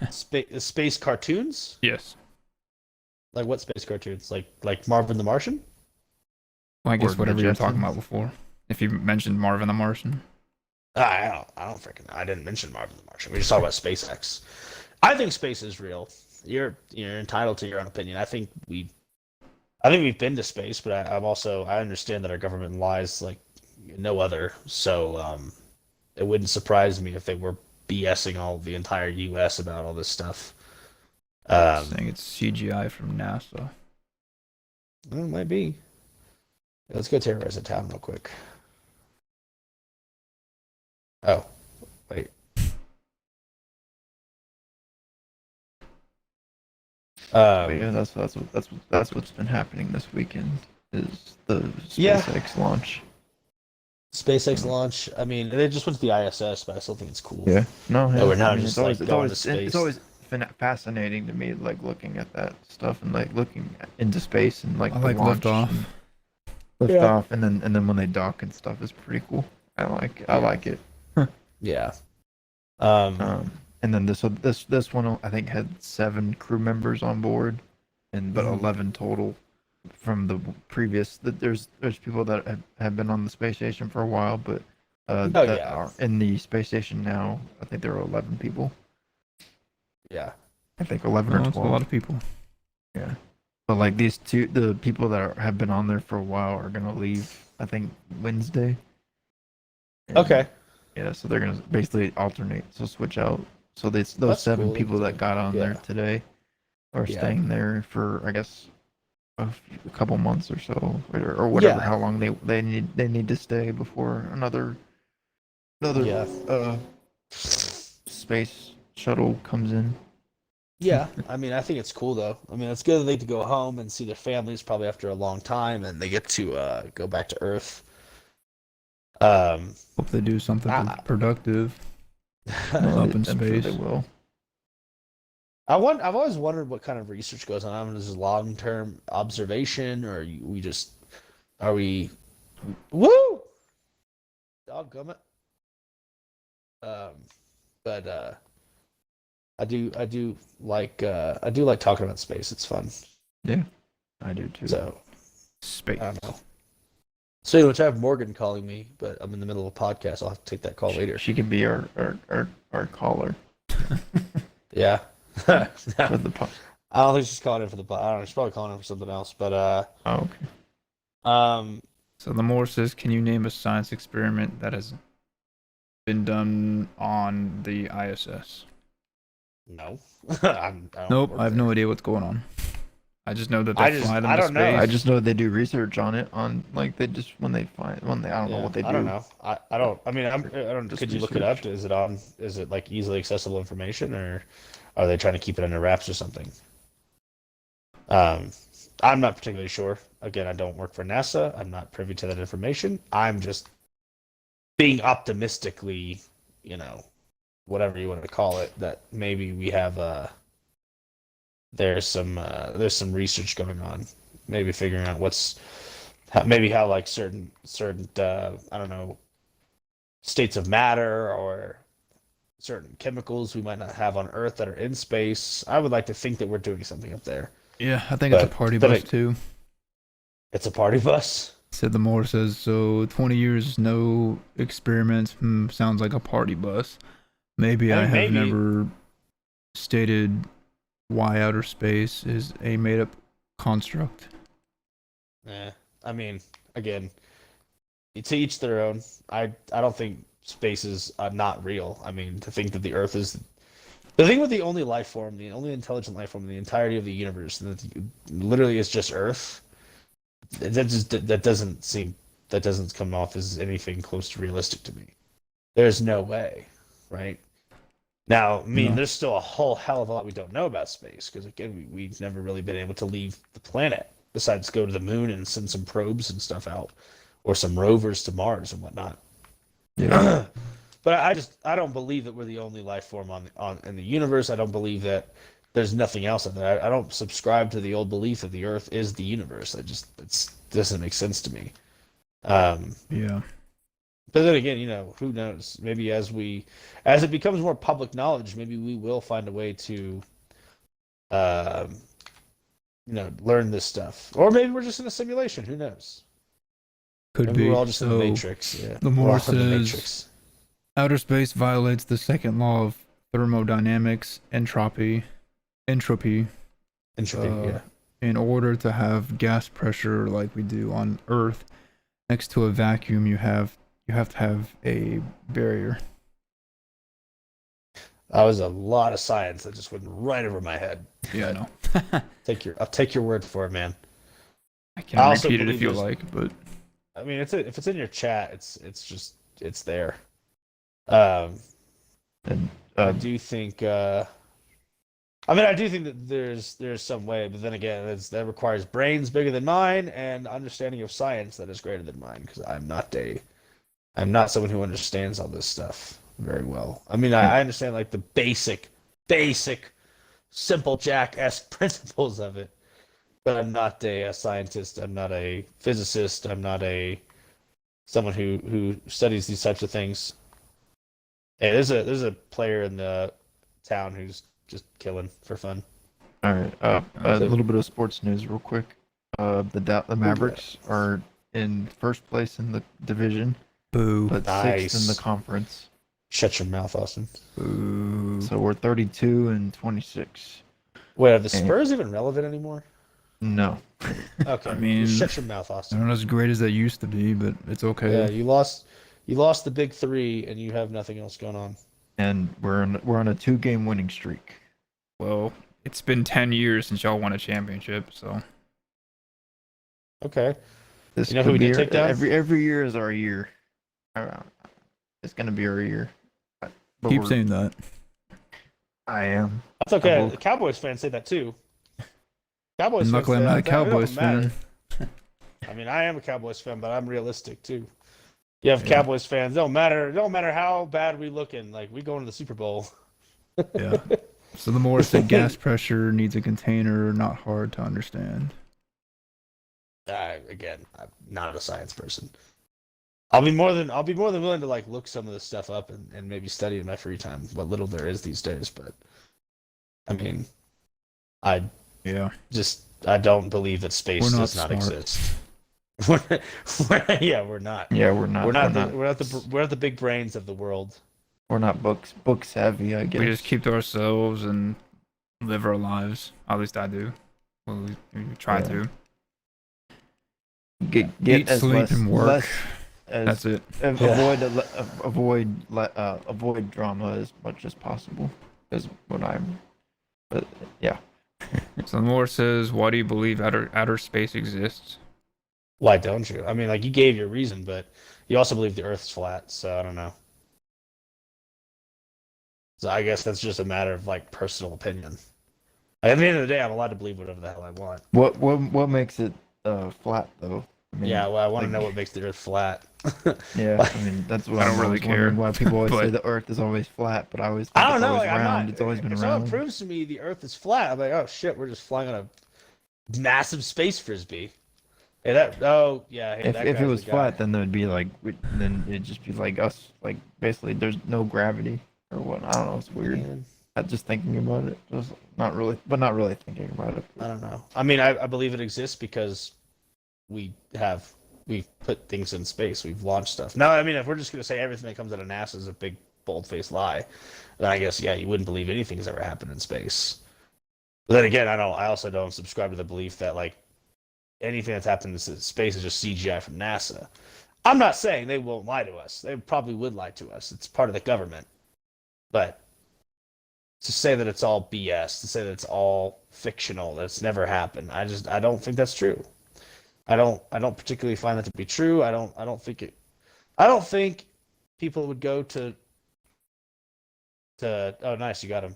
Space cartoons? Yes. Like what space cartoons? Like Marvin the Martian? Well, I guess Or whatever the you were talking Jetsons. about before. If you mentioned Marvin the Martian. I don't freaking know. I didn't mention Marvin the Martian. We just talked about SpaceX. I think space is real. You're entitled to your own opinion. I think we've been to space, but I understand that our government lies like no other. So it wouldn't surprise me if they were BSing the entire U.S. about all this stuff. Saying it's CGI from NASA. Well, it might be. Let's go terrorize a town real quick. Oh, wait. But yeah, that's what's been happening this weekend is the Yeah. SpaceX launch. SpaceX launch. I mean, they just went to the ISS, but I still think it's cool. Yeah. No, yeah. we're not I mean, just, like, going to space. It's always fascinating to me, like looking at that stuff and like looking into space and like I the like launch liftoff. and liftoff, and then when they dock and stuff is pretty cool. I like it. Yeah. And then this one I think had 7 crew members on board, but 11 total from the previous. There's people that have been on the space station for a while, but that are in the space station now. I think there are 11 people. Yeah. I think 11 or Well, that's 12. a lot of people. Yeah. But like the people that have been on there for a while are gonna leave. I think Wednesday. And, Okay. Yeah, so they're gonna basically alternate, so switch out. So those That's 7 cool. people that got on there Yeah. today are Yeah. staying there for, I guess, a couple months or so, or whatever. Yeah. How long they need to stay before another Yeah. space shuttle comes in. Yeah. I mean, I think it's cool though. I mean, it's good that they get to go home and see their families probably after a long time, and they get to go back to Earth. Hope they do something productive up in I'm sure space. they will. I've always wondered what kind of research goes on. I mean, is this long-term observation, or are we woo? Doggone it. But I do like talking about space. It's fun. Yeah, I do too. So Space. I don't know. So which I have Morgan calling me, but I'm in the middle of a podcast. I'll have to take that call later. She can be our caller Yeah. for the I don't think she's calling in for the pod. I don't know. She's probably calling in for something else. But Oh, okay. So the more says, can you name a science experiment that has been done on the ISS? No. I don't Nope, work I have there. no idea what's going on. I just know that they fly them I to don't know. space. I just know they do research on it. On like they just when they I don't know what they do. I don't know. I don't. I mean, I don't. Just Could you look it up? research. Is it like easily accessible information, or are they trying to keep it under wraps or something? I'm not particularly sure. Again, I don't work for NASA. I'm not privy to that information. I'm just being optimistically, whatever you want to call it, that maybe we have there's some research going on, maybe figuring out maybe how like certain I don't know, states of matter or certain chemicals we might not have on Earth that are in space. I would like to think that we're doing something up there, Yeah, I think it's a but party then bus too. it's a party bus. Said the more says so. 20 years, no experiments. Sounds like a party bus. Maybe I I mean, have maybe. never stated why outer space is a made-up construct. I mean, again, to each their own. I don't think space is not real. I mean, to think that the Earth is the thing with the only life form, the only intelligent life form in the entirety of the universe, and that literally is just Earth. That doesn't come off as anything close to realistic to me. There's no way, right? Now, I mean, No. there's still a whole hell of a lot we don't know about space because again, we've never really been able to leave the planet besides go to the moon and send some probes and stuff out, or some rovers to Mars and whatnot. Yeah. But I don't believe that we're the only life form on in the universe. I don't believe that there's nothing else out there. I don't subscribe to the old belief that the Earth is the universe. It doesn't make sense to me. Yeah. But then again, who knows? Maybe as it becomes more public knowledge, maybe we will find a way to, learn this stuff. Or maybe we're just in a simulation. Who knows? Could Maybe be. we're all just in the So, Matrix. Yeah, the we're more all in the says Matrix. outer space violates the second law of thermodynamics, entropy, Entropy. uh, in order to have gas pressure like we do on Earth. Next to a vacuum, you have to have a barrier. That was a lot of science that just went right over my head. Yeah, I know. I'll take your word for it, man. I I can also repeat it if believe you there's- like, but I mean, if it's in your chat, it's there. Um, And I do think. I do think that there's some way, but then again, that requires brains bigger than mine and understanding of science that is greater than mine because I'm not someone who understands all this stuff very well. I mean, I understand like the basic, simple Jack-esque principles of it, but I'm not a scientist. I'm not a physicist. I'm not someone who studies these types of things. Hey, there's a player in the town who's just killing for fun. all right, a little bit of sports news, real quick. The Mavericks are in first place in the division, boo, but sixth in the conference. Shut your mouth, Austin. boo. So we're 32 and 26. Wait, are the Spurs even relevant anymore? No. Okay, I mean, shut your mouth, They're Austin. not as great as they used to be, but it's okay. Yeah, you lost the big three, and you have nothing else going on. And we're on a 2-game winning streak. Well, it's been 10 years since y'all won a championship, so Okay. This You know who could we be did take down? every year is our year. It's gonna be our year. But keep we're- saying that. I am. That's okay. Well- The Cowboys fans say that too. Cowboys And fans luckily, say I'm not a that. It don't Cowboys matter. fan. I mean, I am a Cowboys fan, but I'm realistic too. You have Yeah. Cowboys fans. Don't matter how bad we looking. Like we going to the Super Bowl. Yeah. So the more said gas pressure needs a container, not hard to understand. Again, I'm not a science person. I'll be more than willing to like look some of this stuff up and maybe study in my free time, what little there is these days. But I mean, I Yeah. don't believe that space We're not does not smart. exist. We're not. Yeah, we're not. We're not the big brains of the world. We're not book savvy. I guess. We just keep to ourselves and live our lives. At least I do. Well, we try Yeah. to. get Eat, as sleep, less, and work. less as That's it. avoid drama as much as possible. Is what I'm. But yeah. So the more says, why do you believe outer space exists? Why don't you? I mean, like you gave your reason, but you also believe the Earth's flat. So I don't know. So I guess that's just a matter of like personal opinion. Like, at the end of the day, I'm allowed to believe whatever the hell I want. What makes it flat though? I mean, Yeah, well, I want to like, know what makes the Earth flat. Yeah, I mean that's what I don't I'm really always care, wondering why people always say but- the Earth is always flat, but I always I think don't it's know. always Like, I'm round. not. It's always been If someone round. proves to me the Earth is flat, I'm like, oh shit, we're just flying on a massive space frisbee. Hey, that. Oh yeah. Hey, that If it guy's was the flat, guy. then there'd be like, then it'd just be like us, like basically there's no gravity or what. I don't know. It's weird. Man, I'm just thinking about it, just not really thinking about it. I don't know. I mean, I believe it exists because we've put things in space. We've launched stuff. Now, I mean, if we're just gonna say everything that comes out of NASA is a big bold-faced lie, then I guess you wouldn't believe anything has ever happened in space. But then again, I also don't subscribe to the belief that like anything that's happened in space is just CGI from NASA. I'm not saying they won't lie to us. They probably would lie to us. It's part of the government. But to say that it's all BS, to say that it's all fictional, that it's never happened, I don't think that's true. I don't particularly find that to be true. I don't think people would go to oh nice, you got him.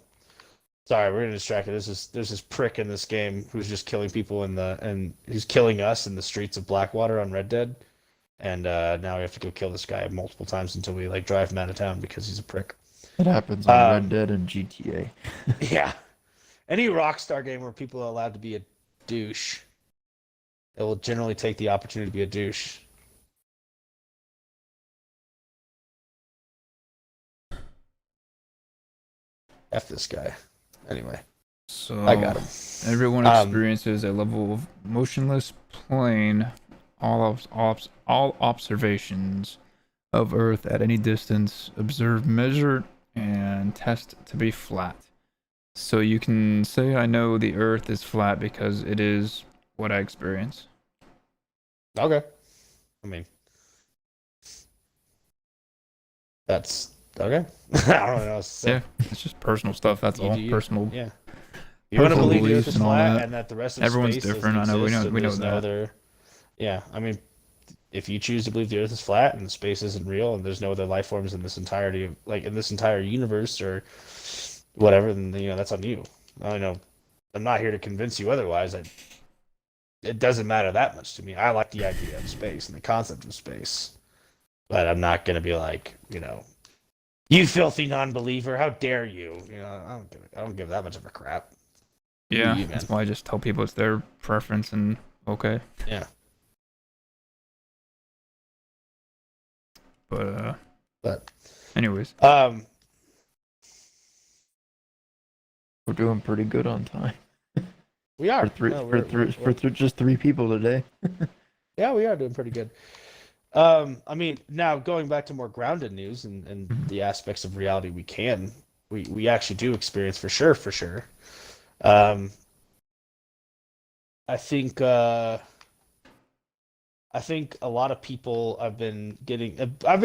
Sorry, we're gonna distract you. There's this prick in this game who's just killing people and he's killing us in the streets of Blackwater on Red Dead. And now we have to go kill this guy multiple times until we like drive him out of town because he's a prick. It happens on Red Dead and GTA. Yeah. Any Rockstar game where people are allowed to be a douche, it will generally take the opportunity to be a douche. F this guy. Anyway, So I got him. everyone experiences a level of motionless plane. All observations of Earth at any distance observe, measure, and test to be flat. So you can say I know the Earth is flat because it is what I experience. Okay. I mean, that's okay. I don't know. Yeah, it's just personal stuff. That's all. Personal. Yeah. You want to personal believe the Earth beliefs is and all flat that. and that the rest of Everyone's space different. doesn't I know. exist, We know there's no that. other. Yeah, I mean, if you choose to believe the Earth is flat and space isn't real and there's no other life forms in this entirety of like in this entire universe or whatever, then that's on you. I know I'm not here to convince you otherwise. It doesn't matter that much to me. I like the idea of space and the concept of space, but I'm not gonna be like you filthy non-believer, how dare you? I don't give that much of a crap. Yeah, You, that's why I just tell people it's their preference and okay. Yeah. But anyways, Um, We're doing pretty good on time. we are. For just three people today. Yeah, we are doing pretty good. I mean, now going back to more grounded news and the aspects of reality we actually do experience for sure. I think a lot of people I've been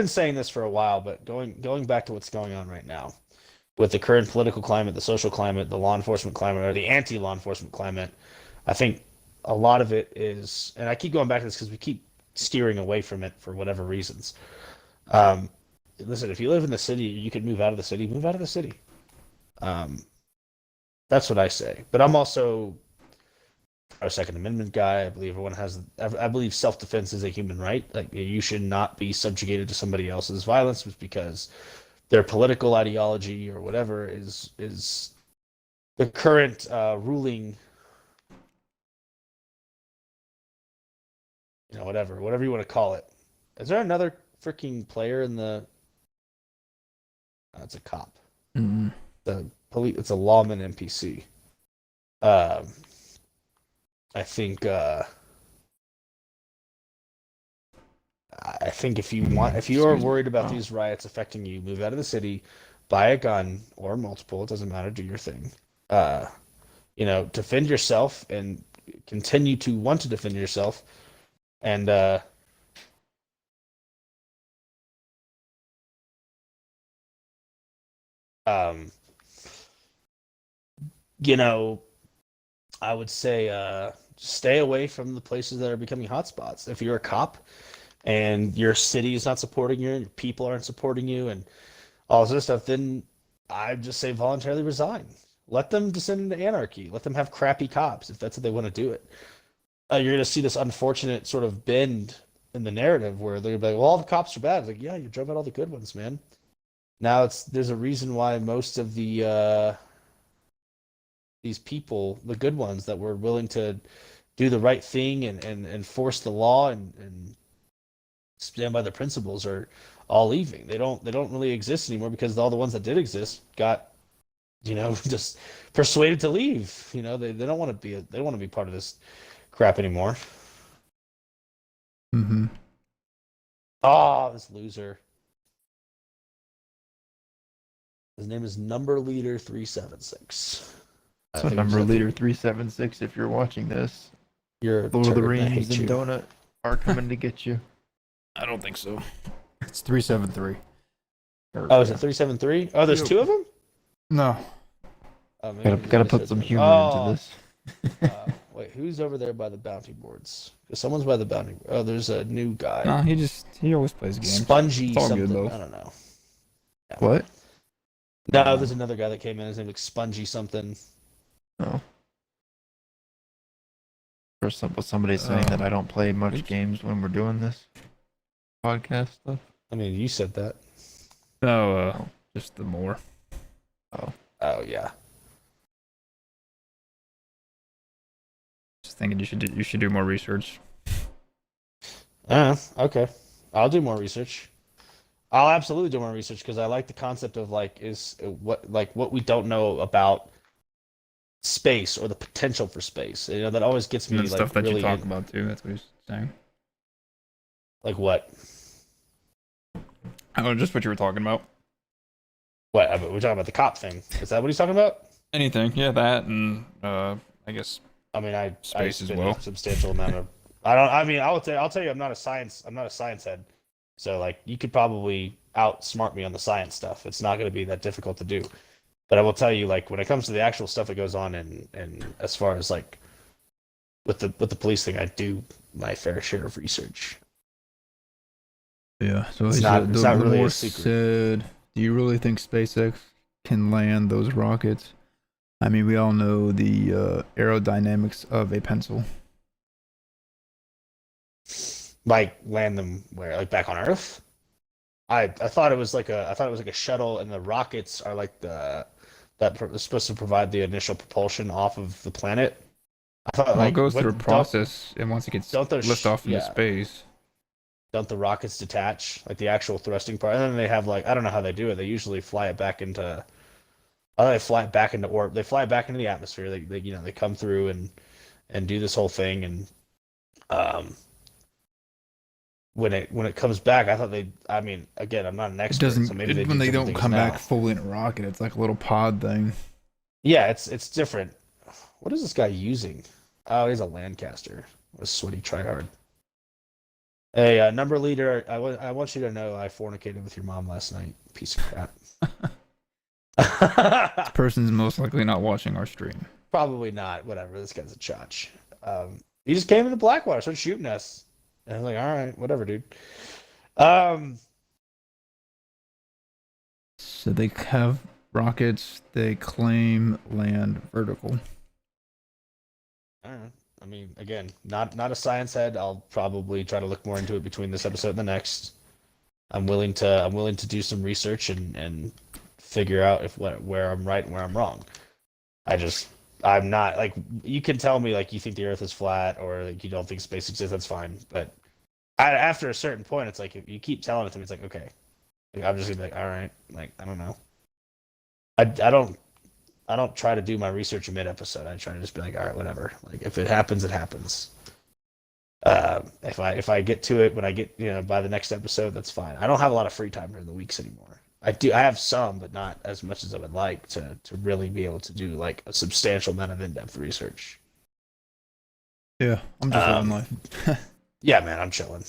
saying this for a while, but going back to what's going on right now with the current political climate, the social climate, the law enforcement climate, or the anti-law enforcement climate, I think a lot of it is, and I keep going back to this because we keep steering away from it for whatever reasons. Listen, if you live in the city, you could move out of the city. Move out of the city. That's what I say. But I'm also a Second Amendment guy. I believe I believe self-defense is a human right. Like you should not be subjugated to somebody else's violence just because their political ideology or whatever is the current ruling. Whatever you want to call it. Is there another freaking player in the? It's a cop. mm-hmm. The police. It's a lawman NPC. I think if you are worried about these riots affecting you, move out of the city, buy a gun or multiple. It doesn't matter. Do your thing. Defend yourself and continue to want to defend yourself. And I would say stay away from the places that are becoming hotspots. If you're a cop and your city is not supporting you, and your people aren't supporting you, and all this stuff, then I just say voluntarily resign. Let them descend into anarchy. Let them have crappy cops if that's what they want to do it. you're going to see this unfortunate sort of bend in the narrative where they're like, well, all the cops are bad. It's like, yeah, you drove out all the good ones, man. Now there's a reason why most of these people, the good ones that were willing to do the right thing and enforce the law and stand by their principles are all leaving. They don't really exist anymore because all the ones that did exist got, just persuaded to leave. They don't want to be part of this crap anymore. Mm-hmm. Oh, this loser. His name is Number Leader 376. So Number Leader 376, if you're watching this, You're Lord of the turd, and I Rings hate and you. Donut are coming to get you. I don't think so. It's 373. Oh, is it 373? Oh, there's two of them? No. Oh, maybe Gotta I put said some that. humor Oh, into this. wait, who's over there by the bounty boards? Someone's by the bounty. Oh, there's a new guy. No, he always plays games. Spongy It's all good, something. though. I don't know. Yeah. What? No, there's another guy that came in. His name is Spongy something. Oh. Or somebody saying that I don't play much games when we're doing this podcast stuff. I mean, you said that. No, just the more. Oh yeah. Just thinking you should do more research. Okay. I'll do more research. I'll absolutely do more research because I like the concept of what we don't know about space or the potential for space. That always gets me And the stuff that really you talk about too. That's what he's saying. Like what? I don't know, just what you were talking about. What? We're talking about the cop thing. Is that what he's talking about? Anything, yeah, that and I guess I mean, I Space as spend well. a substantial amount of. I don't. I mean, I'll tell you, I'm not a science head. So like, you could probably outsmart me on the science stuff. It's not going to be that difficult to do. But I will tell you, like, when it comes to the actual stuff that goes on, and as far as like with the police thing, I do my fair share of research. yeah. So It's he not- said, it's the not really a Morse secret. said, "Do you really think SpaceX can land those rockets? I mean, we all know the aerodynamics of a pencil." Like land them where? Like back on Earth? I thought it was like a shuttle, and the rockets are like are supposed to provide the initial propulsion off of the planet. I thought Well, like it goes through a don't- process, and once it gets don't those lift off into yeah. space, Don't the rockets detach, like the actual thrusting part, and then they have like I don't know how they do it. They usually fly it back into. Oh, they fly it back into orbit. They fly it back into the atmosphere. They come through and do this whole thing, and when it comes back, I thought they. I mean, again, I'm not an it expert, doesn't. so maybe they When do they different don't things come now. back fully in a rocket, it's like a little pod thing. Yeah, it's different. What is this guy using? Oh, he's a Lancaster. A sweaty tryhard. Hey, Number Leader, I want you to know I fornicated with your mom last night. Piece of crap. This person's most likely not watching our stream. Probably not. Whatever. This guy's a chotch. He just came into Blackwater, started shooting us. And I was like, all right, whatever, dude. So they have rockets. They claim land vertical. I don't know. I mean, again, not a science head. I'll probably try to look more into it between this episode and the next. I'm willing to do some research and figure out where I'm right and where I'm wrong. I'm not like you can tell me like you think the Earth is flat or like you don't think space exists. That's fine, but after a certain point, it's like if you keep telling it to me, it's like okay, like, I'm just gonna be like all right, like I don't know. I don't try to do my research mid episode. I try to just be like all right, whatever. Like if it happens, it happens. If I get to it when I get by the next episode, that's fine. I don't have a lot of free time during the weeks anymore. I have some, but not as much as I would like to really be able to do like a substantial amount of in-depth research. Yeah, I'm just living life. Yeah, man, I'm chilling.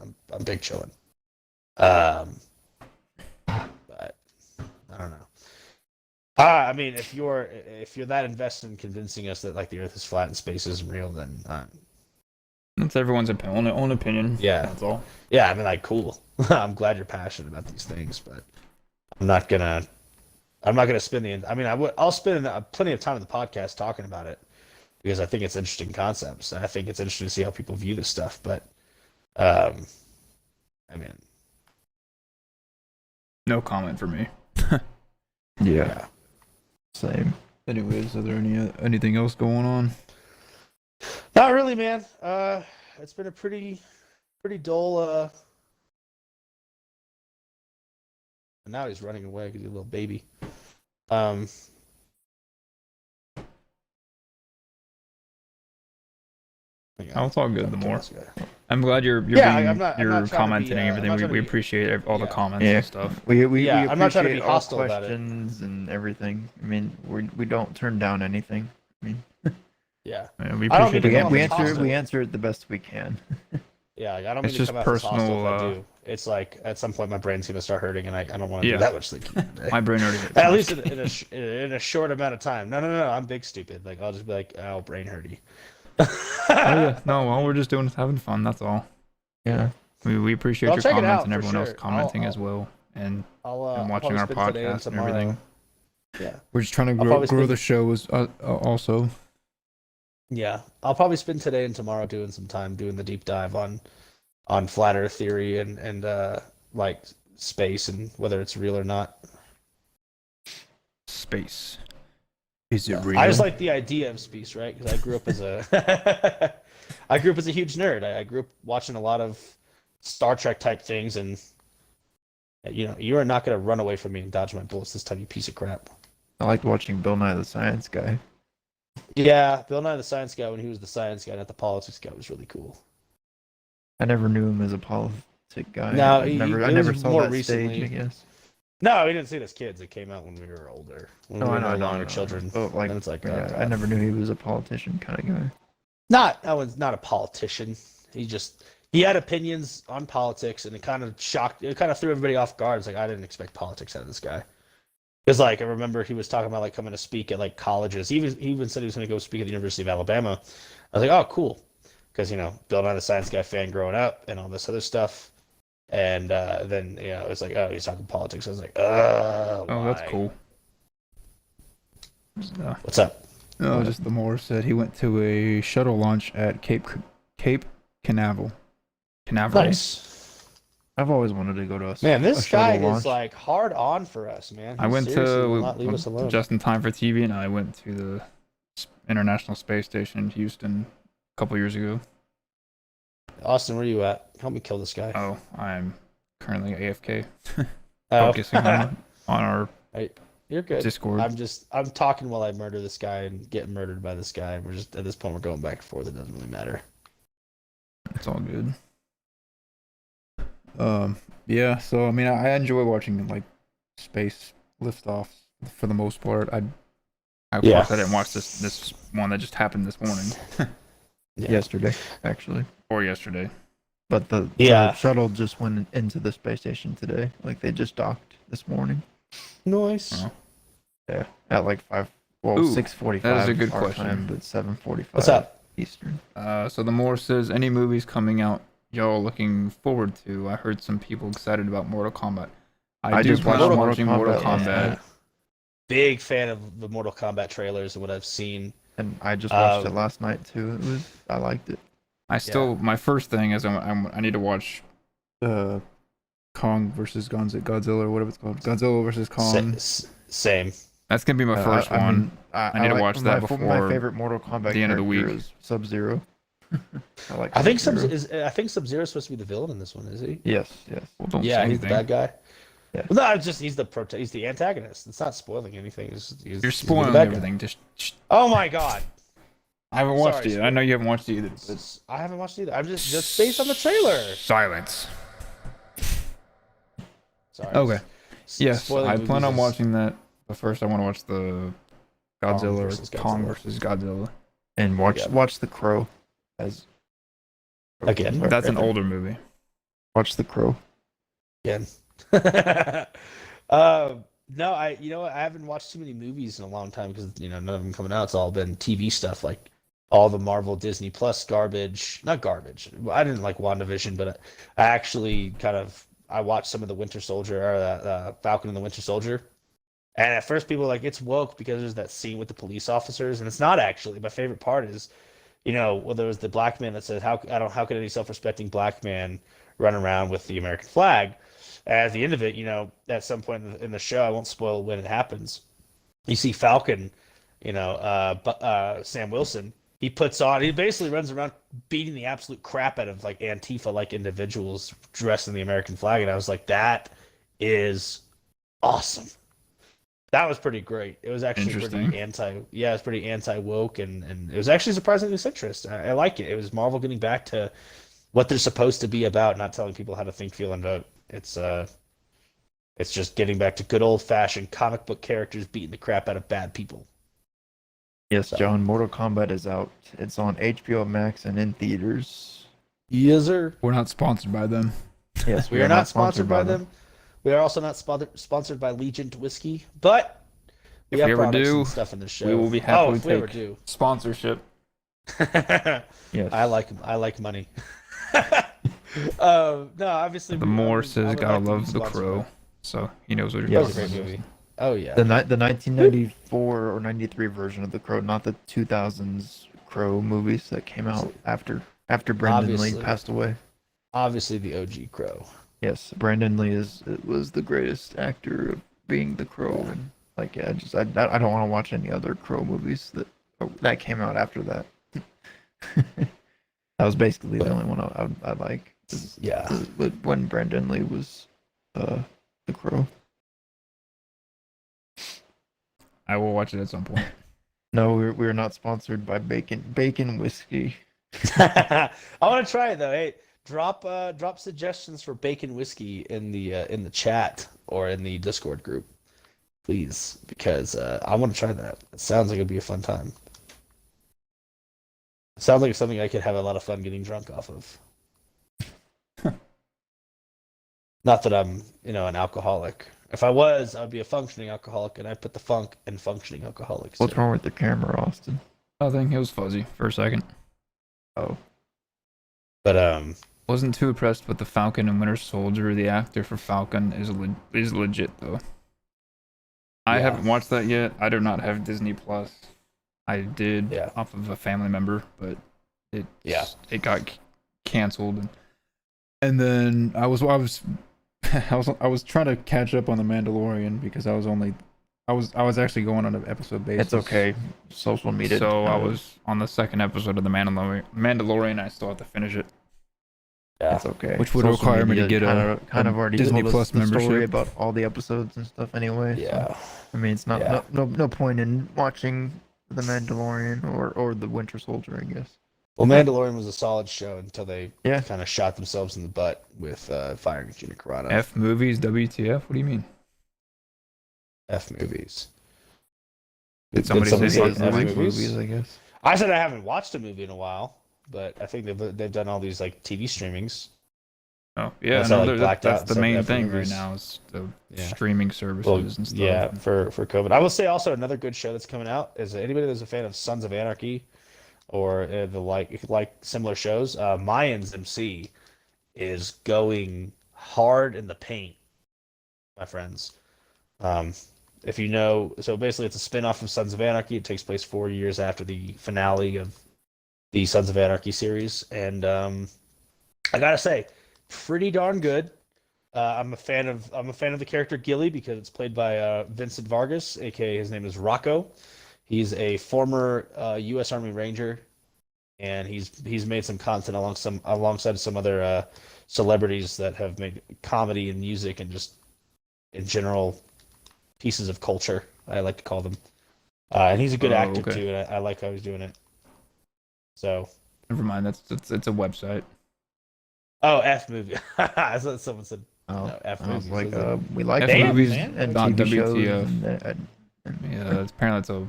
I'm big chilling. But I don't know. I mean, if you're that invested in convincing us that like the Earth is flat and space isn't real, then That's everyone's own opinion. Yeah. That's all. yeah, I mean, like, cool. I'm glad you're passionate about these things, but I'm not gonna spend I'll spend plenty of time in the podcast talking about it. because I think it's interesting concepts. And I think it's interesting to see how people view this stuff. But, I mean, No comment for me. Yeah. Same. Anyways, are there anything else going on? Not really, man. It's been a pretty dull. And now he's running away because he's a little baby. Oh, it's all good. The more I'm glad you're I'm not trying to commenting be, and I'm not everything. trying to We be- appreciate all the comments Yeah. and stuff. We I'm not trying to be appreciate all hostile about it. questions and everything. I mean, we don't turn down anything. I mean, Yeah. Yeah, we I don't appreciate mean to it. come we off as answer hostile. we answer it the best we can. Yeah, I don't It's mean to just come out as hostile personal, if I do. It's like at some point my brain's gonna start hurting, and I don't want to Yeah. do that much thinking today. My brain already hit. At least in a short amount of time. No, I'm big stupid. Like I'll just be like, oh, brain hurty. Oh, yeah. No, well, we're just doing having fun. That's all. Yeah. We appreciate I'll your check it comments out and for everyone else sure. commenting I'll- as well, and I'll watching probably our spend today podcast and tomorrow. everything. Yeah. We're just trying to I'll grow probably the show as also. Yeah, I'll probably spend today and tomorrow doing some time doing the deep dive on flat Earth theory and like space and whether it's real or not. Space. Is it real? I just like the idea of space, right? Because I grew up as a I grew up as a huge nerd. I grew up watching a lot of Star Trek type things, and you are not going to run away from me and dodge my bullets this time, you piece of crap. I liked watching Bill Nye the Science Guy. Yeah, Bill Nye the Science Guy when he was the science guy, not the politics guy, was really cool. I never knew him as a politic guy. No, I it never was saw more that recently. stage, I guess. No, we didn't see it as kids. It came out when we were older. When we were no longer No. children. But like, Then it's like, yeah, oh, I God. never knew he was a politician kind of guy. That was not a politician. He had opinions on politics, and it kind of threw everybody off guard. It's like, I didn't expect politics out of this guy. Because like I remember he was talking about like coming to speak at like colleges. He even said he was going to go speak at the University of Alabama. I was like, oh, cool, because Bill Nye the Science Guy fan growing up and all this other stuff. And then it was like, oh, he's talking politics. I was like, Oh, why? that's cool. What's up? No, just the Moore said he went to a shuttle launch at Cape Canaveral. Canaveral. Nice. I've always wanted to go to a Man, this a shuttle guy launch. is like hard on for us, man. I went Seriously will not leave us to alone. just in time for TV, and I went to the International Space Station in Houston a couple years ago. Austin, where you at? Help me kill this guy. Oh, I'm currently AFK, Oh. focusing on our You're good. Discord. I'm talking while I murder this guy and get murdered by this guy. We're just at this point we're going back and forth. It doesn't really matter. It's all good. Yeah. So I mean, I enjoy watching like space liftoffs for the most part. Of Yeah. course, I didn't watch this one that just happened this morning Yeah. yesterday, actually. or yesterday. But the shuttle just went into the space station today. Like they just docked this morning. Nice. Oh. Yeah, at like 6:45. that is a good our question. time, but 7:45. What's up? Eastern. So the Moore says, any movies coming out y'all looking forward to? I heard some people excited about Mortal Kombat. I do just plan watched on Mortal watching Mortal Kombat. Kombat. Yeah. Big fan of the Mortal Kombat trailers and what I've seen. And I just watched it last night too. I liked it. My first thing is I need to watch Kong versus Godzilla, or whatever it's called. Godzilla versus Kong. Same. That's gonna be my first one. I need to watch that before my favorite Mortal Kombat the end of the character week. is Sub-Zero. I think Sub-Zero. I think Sub-Zero is supposed to be the villain in this one, is he? Yes. Well, don't Yeah, say he's the anything. bad guy. Yeah. Well, no, it's just he's the antagonist. It's not spoiling anything. You're spoiling the bad guy. everything. Just Oh my god. I haven't watched Sorry, it. I know you haven't watched it either. But I haven't watched it either. I'm just based on the trailer. silence. Sorry. Okay. Yes, Spoiling I plan movies on is- watching that. But first, I want to watch the Godzilla versus or Kong Godzilla. versus Godzilla. And watch Yeah. watch The Crow. As Again. That's an older movie. Watch The Crow. Again. No, I haven't watched too many movies in a long time because none of them coming out. It's all been TV stuff, like all the Marvel Disney Plus garbage. Not garbage. I didn't like WandaVision, but I actually I watched some of the Winter Soldier or the Falcon and the Winter Soldier. And at first, people were like, it's woke because there's that scene with the police officers, and it's not actually. My favorite part is, well, there was the black man that says, how could any self-respecting black man run around with the American flag? At the end of it, at some point in the show, I won't spoil when it happens. You see Falcon, Sam Wilson. He basically runs around beating the absolute crap out of like Antifa-like individuals dressed in the American flag, and I was like, that is awesome. That was pretty great. It was actually pretty anti-woke, and it was actually surprisingly centrist. I like it. It was Marvel getting back to what they're supposed to be about, not telling people how to think, feel, and vote. It's just getting back to good old-fashioned comic book characters beating the crap out of bad people. Yes, so. John, Mortal Kombat is out. It's on HBO Max and in theaters. Yes, sir. We're not sponsored by them. Yes, we are not sponsored by them. We are also not sponsored by Legend Whiskey, but we have products and stuff in the show. We will be happy to take sponsorship. Yes. I like money. No, obviously. The Morse has gotta love The Crow, so he knows what you're talking about. That was a great movie. Oh yeah. The 1994 or 93 version of The Crow, not the 2000s Crow movies that came out after Brandon Lee passed away. Obviously, the OG Crow. Yes, Brandon Lee was the greatest actor of being the Crow, and I don't want to watch any other Crow movies that came out after that. That was basically the only one I like. Yeah, when Brandon Lee was the Crow. I will watch it at some point. No, we're not sponsored by Bacon Whiskey. I want to try it though. Hey. Drop suggestions for bacon whiskey in the chat or in the Discord group, please, because I want to try that. It sounds like it'd be a fun time. It sounds like something I could have a lot of fun getting drunk off of. Not that I'm, an alcoholic. If I was, I'd be a functioning alcoholic, and I put the funk in functioning alcoholics. What's wrong with the camera, Austin? Nothing. It was fuzzy for a second. Oh. But wasn't too impressed with the Falcon and Winter Soldier. The actor for Falcon is legit though. I haven't watched that yet. I do not have Disney Plus. I did off of a family member, but it got canceled. And then I was trying to catch up on The Mandalorian because I was actually going on an episode basis. It's okay. Social media. So I was on the second episode of The Mandalorian. I still have to finish it. Yeah, that's okay. Which would require me to get a already Disney told Plus us the membership. story about all the episodes and stuff anyway. Yeah. So, I mean, it's not no point in watching The Mandalorian or The Winter Soldier, I guess. Well, Mandalorian was a solid show until they kind of shot themselves in the butt with firing Gina Carano. F movies, WTF? What do you mean? F movies. Did somebody say F movies? I guess. I said I haven't watched a movie in a while. But I think they've done all these like TV streamings. Oh yeah, that's the main thing right now is the streaming services and stuff. Yeah, for COVID. I will say also another good show that's coming out is anybody that's a fan of Sons of Anarchy or the like similar shows. Mayans MC is going hard in the paint, my friends. If you know, so basically it's a spin-off of Sons of Anarchy. It takes place 4 years after the finale of the Sons of Anarchy series, and I gotta say, pretty darn good. I'm a fan of the character Gilly because it's played by Vincent Vargas, aka his name is Rocco. He's a former U.S. Army Ranger, and he's made some content alongside some other celebrities that have made comedy and music and just in general pieces of culture, I like to call them. And he's a good actor too, and I like how he's doing it. So never mind. It's a website. Oh, F movie. I thought someone said F movies. Like we like F movies and not TV shows. WTF. Yeah, apparently it's a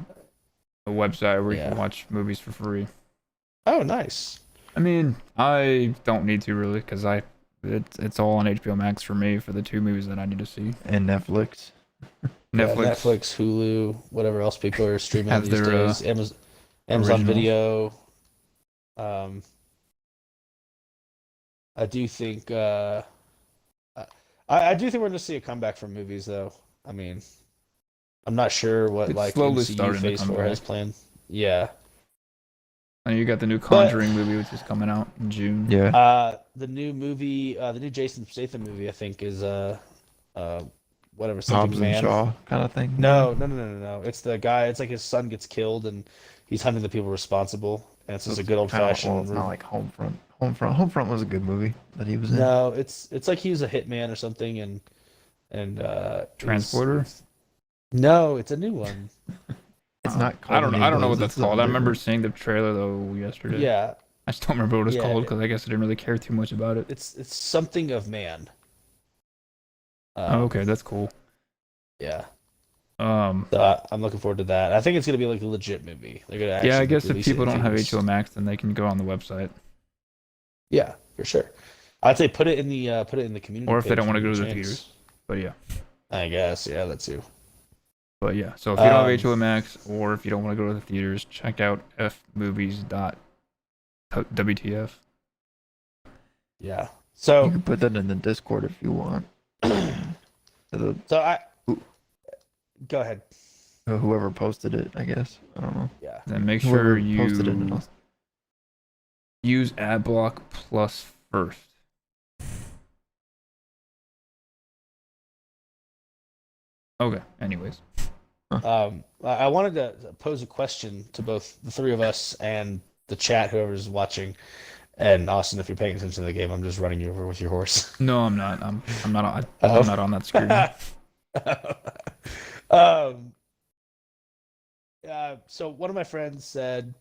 website where you can watch movies for free. Oh, nice. I mean, I don't need to really because it's all on HBO Max for me for the 2 movies that I need to see. And Netflix. Netflix, Hulu, whatever else people are streaming these days. Amazon Video. I do think I do think we're going to see a comeback from movies, though. I mean, I'm not sure what It's like slowly MCU starting to Phase come 4 has back. planned. Yeah. And you got the new Conjuring movie, which is coming out in June. Yeah. The new movie, the new Jason Statham movie, I think is whatever something Hobbs and man. Shaw kind of thing. No. It's the guy. It's like his son gets killed and he's hunting the people responsible. And it's just a good old Well, fashioned. it's not like Homefront. Homefront was a good movie that he was in. No, it's like he was a hitman or something and Transporter. No, it's a new one. It's not called I don't know. I don't know what that's It's called. I remember different. seeing the trailer though yesterday. Yeah, I just don't remember what it's Yeah, called because I guess I didn't really care too much about it. it's something of man. Oh, okay, that's cool. Yeah. Um, So I'm looking forward to that. I think it's gonna be like a legit movie. They're gonna yeah, actually I guess if release it people in don't have theaters. HBO Max, then they can go on the website. Yeah, for sure. I'd say put it in the community. Or if they page don't want to when go you to the get a chance. theaters. But yeah. I guess, yeah, that too. But yeah, so if you don't have Um, HBO Max or if you don't want to go to the theaters, check out fmovies.wtf. Yeah. You So can put that in the Discord if you want. To the, go ahead. whoever posted it, I guess. I don't know. Yeah. Then make Whoever sure posted it. you use AdBlock Plus first. Okay, anyways. I wanted to pose a question to both the three of us and the chat, whoever's watching. And Austin, if you're paying attention to the game, I'm just running you over with your horse. No, I'm not. I'm not on, Oh. I'm not on that screen. So one of my friends said,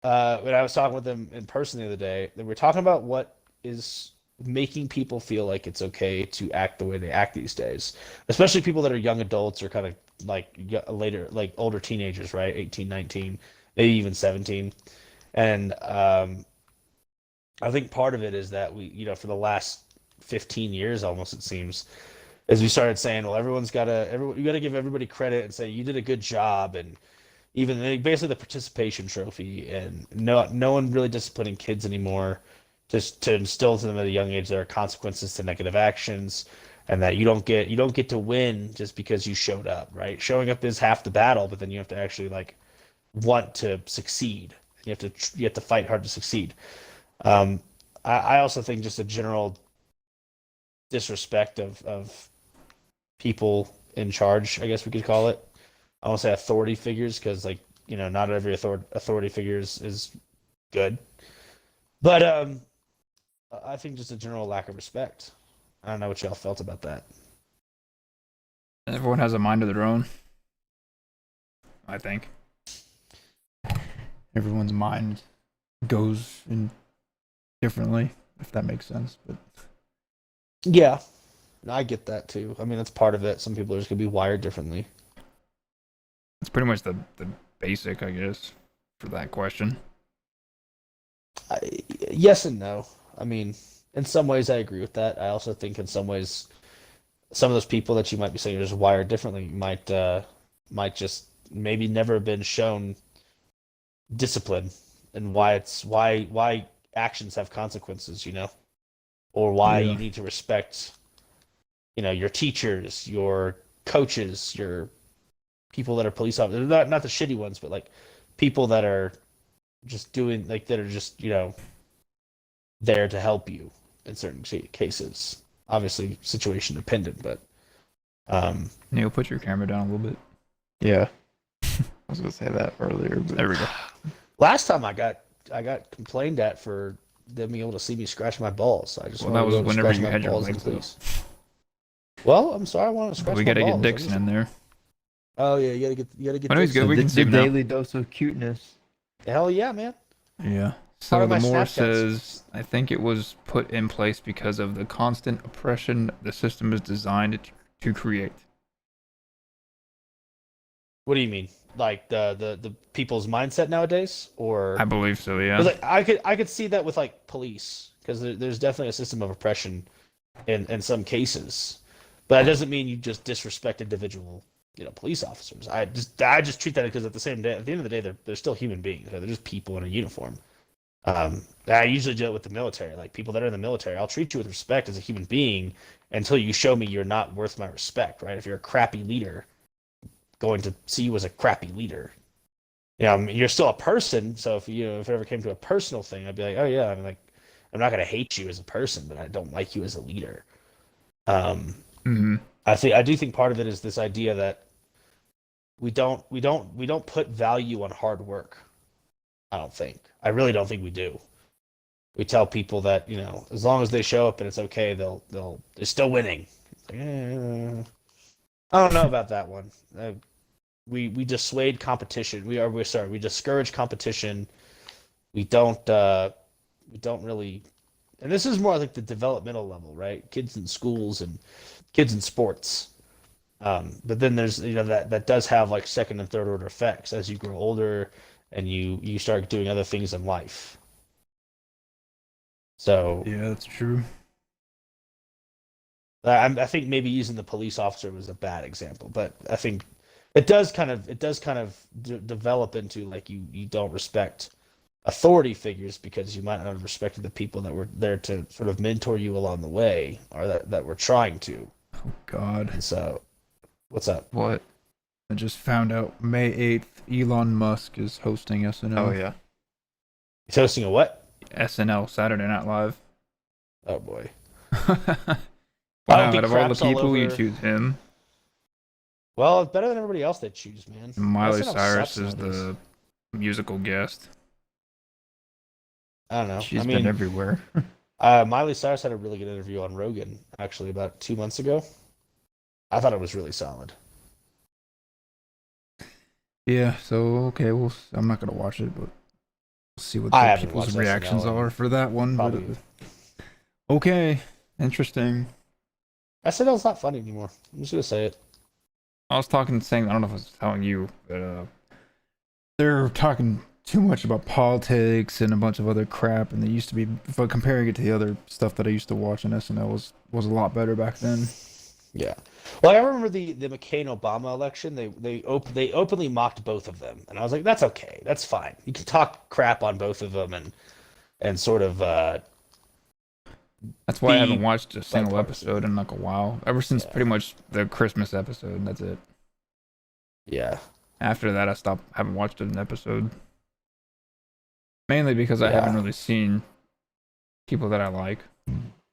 when I was talking with them in person the other day, that we're talking about what is making people feel like it's okay to act the way they act these days, especially people that are young adults or kind of like later, like older teenagers, right? 18, 19, maybe even 17. And I think part of it is that for the last 15 years, almost it seems, as we started saying, well, you got to give everybody credit and say you did a good job, and even basically the participation trophy, and no one really disciplining kids anymore, just to instill to them at a young age there are consequences to negative actions, and that you don't get to win just because you showed up, right? Showing up is half the battle, but then you have to actually like want to succeed. You have to fight hard to succeed. I also think just a general disrespect of people in charge, I guess we could call it. I won't say authority figures because, like, not every authority figure is good. But I think just a general lack of respect. I don't know what y'all felt about that. Everyone has a mind of their own, I think. Everyone's mind goes in differently, if that makes sense. But Yeah, I get that too. I mean, that's part of it. Some people are just gonna be wired differently. it's pretty much the basic, I guess, for that question. Yes and no. I mean, in some ways, I agree with that. I also think in some ways, some of those people that you might be saying are just wired differently might just maybe never have been shown discipline and why actions have consequences, or why Yeah. you need to respect, your teachers, your coaches, your people that are police officers, not the shitty ones, but like people that are just doing like that are just there to help you in certain cases. Obviously, situation dependent, but Neil, put your camera down a little bit. Yeah. I was gonna say that earlier, but There we go. last time I got complained at for them being able to see me scratch my balls. So I just Well, wanted that to was go whenever scratch you my had your balls legs, and please. Well, I'm sorry, I want to scratch We my gotta balls. get Dixon in there. Oh yeah, you gotta get I know he's Dixon. good. We can the see him now. daily dose of cuteness. Hell yeah, man. Yeah. Part So of the my more Snapchat says, I think it was put in place because of the constant oppression the system is designed to create. What do you mean? Like the people's mindset nowadays, or I believe so, yeah. 'cause, like I could see that with like police, because there's definitely a system of oppression in some cases, but it doesn't mean you just disrespect individual police officers. I just treat that because at the end of the day they're still human beings. They're just people in a uniform. I usually do it with the military. Like people that are in the military, I'll treat you with respect as a human being until you show me you're not worth my respect. Right? If you're a crappy leader, going to see you as a crappy leader. I mean, you're still a person. So if if it ever came to a personal thing, I'd be like, oh yeah, I'm not gonna hate you as a person, but I don't like you as a leader. Mm-hmm. I do think part of it is this idea that we don't put value on hard work. I really don't think we do. We tell people that as long as they show up and it's okay, they're still winning. It's like, I don't know about that one. We dissuade competition. We discourage competition. We don't really, and this is more like the developmental level, right? Kids in schools and kids in sports. But then there's that does have like second and third order effects as you grow older and you start doing other things in life. So Yeah, that's true. I think maybe using the police officer was a bad example, but I think it does kind of develop into like you don't respect authority figures because you might not have respected the people that were there to sort of mentor you along the way, or that were trying to. Oh God. And so, what's up? What? I just found out May 8th, Elon Musk is hosting SNL. Oh yeah. He's hosting a what? SNL, Saturday Night Live. Oh boy. Wow, hope he out of all the craps all people, you over- choose him. Well, it's better than everybody else they choose, man. Miley SNL Cyrus sucks is nowadays. the musical guest. I don't know. She's I been mean, everywhere. Miley Cyrus had a really good interview on Rogan actually about 2 months ago. I thought it was really solid. Yeah, so okay, I'm not gonna watch it, but we'll see what I the haven't people's watched reactions SNL in are for that one. But, probably- okay, interesting. SNL's not funny anymore. I'm just gonna say it. I was saying, I don't know if I was telling you, but they're talking too much about politics and a bunch of other crap, and they used to be, if comparing it to the other stuff that I used to watch on SNL was a lot better back then. Yeah. Well, I remember the McCain-Obama election. They openly mocked both of them, and I was like, that's okay, that's fine. You can talk crap on both of them and sort of. That's why I haven't Be watched a single bipartisan. episode in like a while. Ever since Yeah. pretty much the Christmas episode, that's it. Yeah. After that, haven't watched an episode. Mainly because I Yeah. haven't really seen people that I like.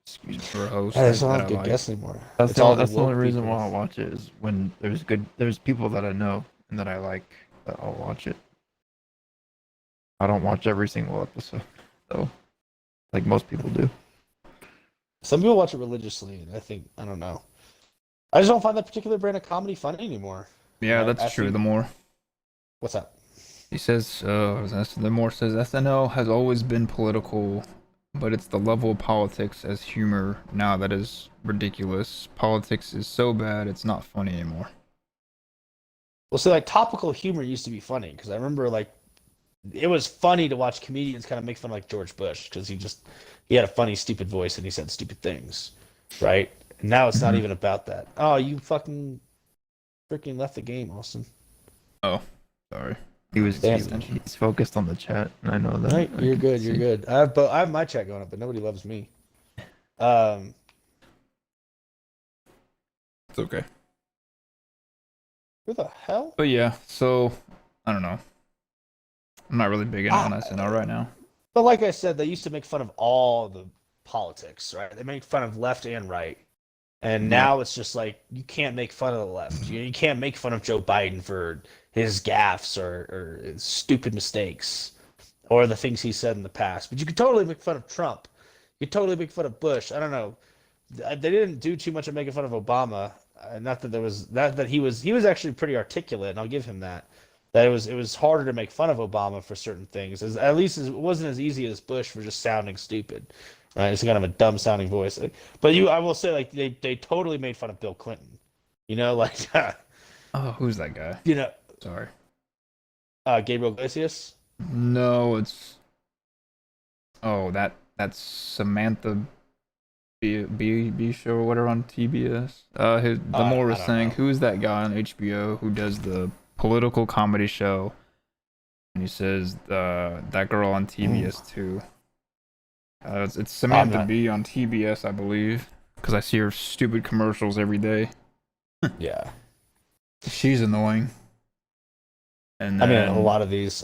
Excuse me, for a host That's that not I a good like. guess anymore. That's It's the, all that's the woke only reason people. why I watch it is when there's people that I know and that I like that I'll watch it. I don't watch every single episode though, like most people do. Some people watch it religiously, and I don't know. I just don't find that particular brand of comedy funny anymore. Yeah, I that's true. think- The more What's up? he says, the more says SNL has always been political, but it's the level of politics as humor now that is ridiculous. Politics is so bad, it's not funny anymore. Well, so like topical humor used to be funny because I remember like it was funny to watch comedians kind of make fun of like George Bush because he had a funny, stupid voice and he said stupid things, right? And now it's not Mhm. even about that. Oh, you freaking left the game, Austin. Sorry. Damn. He's focused on the chat, and I know that. Right, I you're can good. see. You're good. I have my chat going up, but nobody loves me. Um, It's okay. who the hell? But yeah, so I don't know. I'm not really big on Ah. SNL right now. But like I said, they used to make fun of all the politics, right? They make fun of left and right. And Yeah. now it's just like you can't make fun of the left. You can't make fun of Joe Biden for his gaffes or his stupid mistakes or the things he said in the past. But you could totally make fun of Trump. You could totally make fun of Bush. I don't know. They didn't do too much of making fun of Obama. Not that there was that he was actually pretty articulate, and I'll give him that. That it was harder to make fun of Obama for certain things. At least it wasn't as easy as Bush for just sounding stupid. Right? It's kind of a dumb sounding voice. But I will say, like they totally made fun of Bill Clinton. Like Oh, who's that guy? Sorry. Gabriel Iglesias. No, it's that's Samantha B show or whatever on TBS. The more was I don't saying, know. who's that guy on HBO who does the political comedy show? And he says that girl on TBS too. It's Samantha not- B on TBS, I believe, because I see her stupid commercials every day. Yeah. She's annoying. And I mean, then a lot of these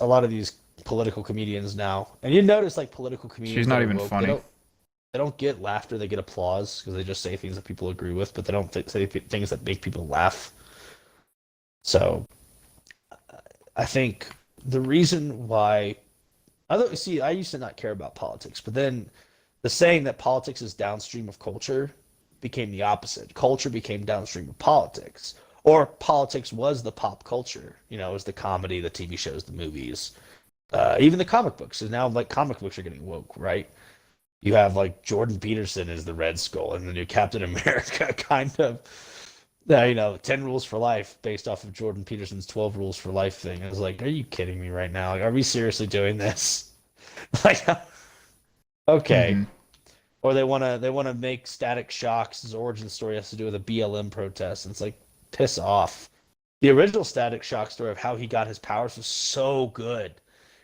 political comedians now, and you notice like political comedians. she's not that are even woke, funny. They don't get laughter; they get applause because they just say things that people agree with, but they don't say things that make people laugh. So, I think the reason why I used to not care about politics, but then the saying that politics is downstream of culture became the opposite. Culture became downstream of politics, or politics was the pop culture. You know, it was the comedy, the TV shows, the movies, even the comic books. And now, like, comic books are getting woke, right? You have like Jordan Peterson as the Red Skull and the new Captain America, kind of. 10 rules for life based off of Jordan Peterson's 12 rules for life thing. I was like, are you kidding me right now? Like, are we seriously doing this? Like, okay. Mm-hmm. Or they wanna make Static Shock's origin story has to do with a BLM protest. And it's like, piss off. The original Static Shock story of how he got his powers was so good.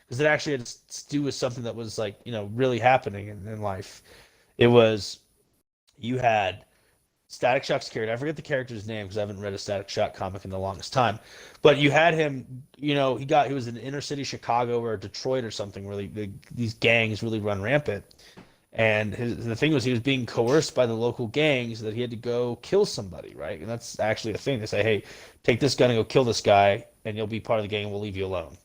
Because it actually had to do with something that was like, really happening in life. It was you had Static Shock's character. I forget the character's name because I haven't read a Static Shock comic in the longest time. But you had him, he was in inner city Chicago or Detroit or something where these gangs really run rampant. And the thing was he was being coerced by the local gangs that he had to go kill somebody, right? And that's actually a thing. They say, hey, take this gun and go kill this guy, and you'll be part of the gang and we'll leave you alone.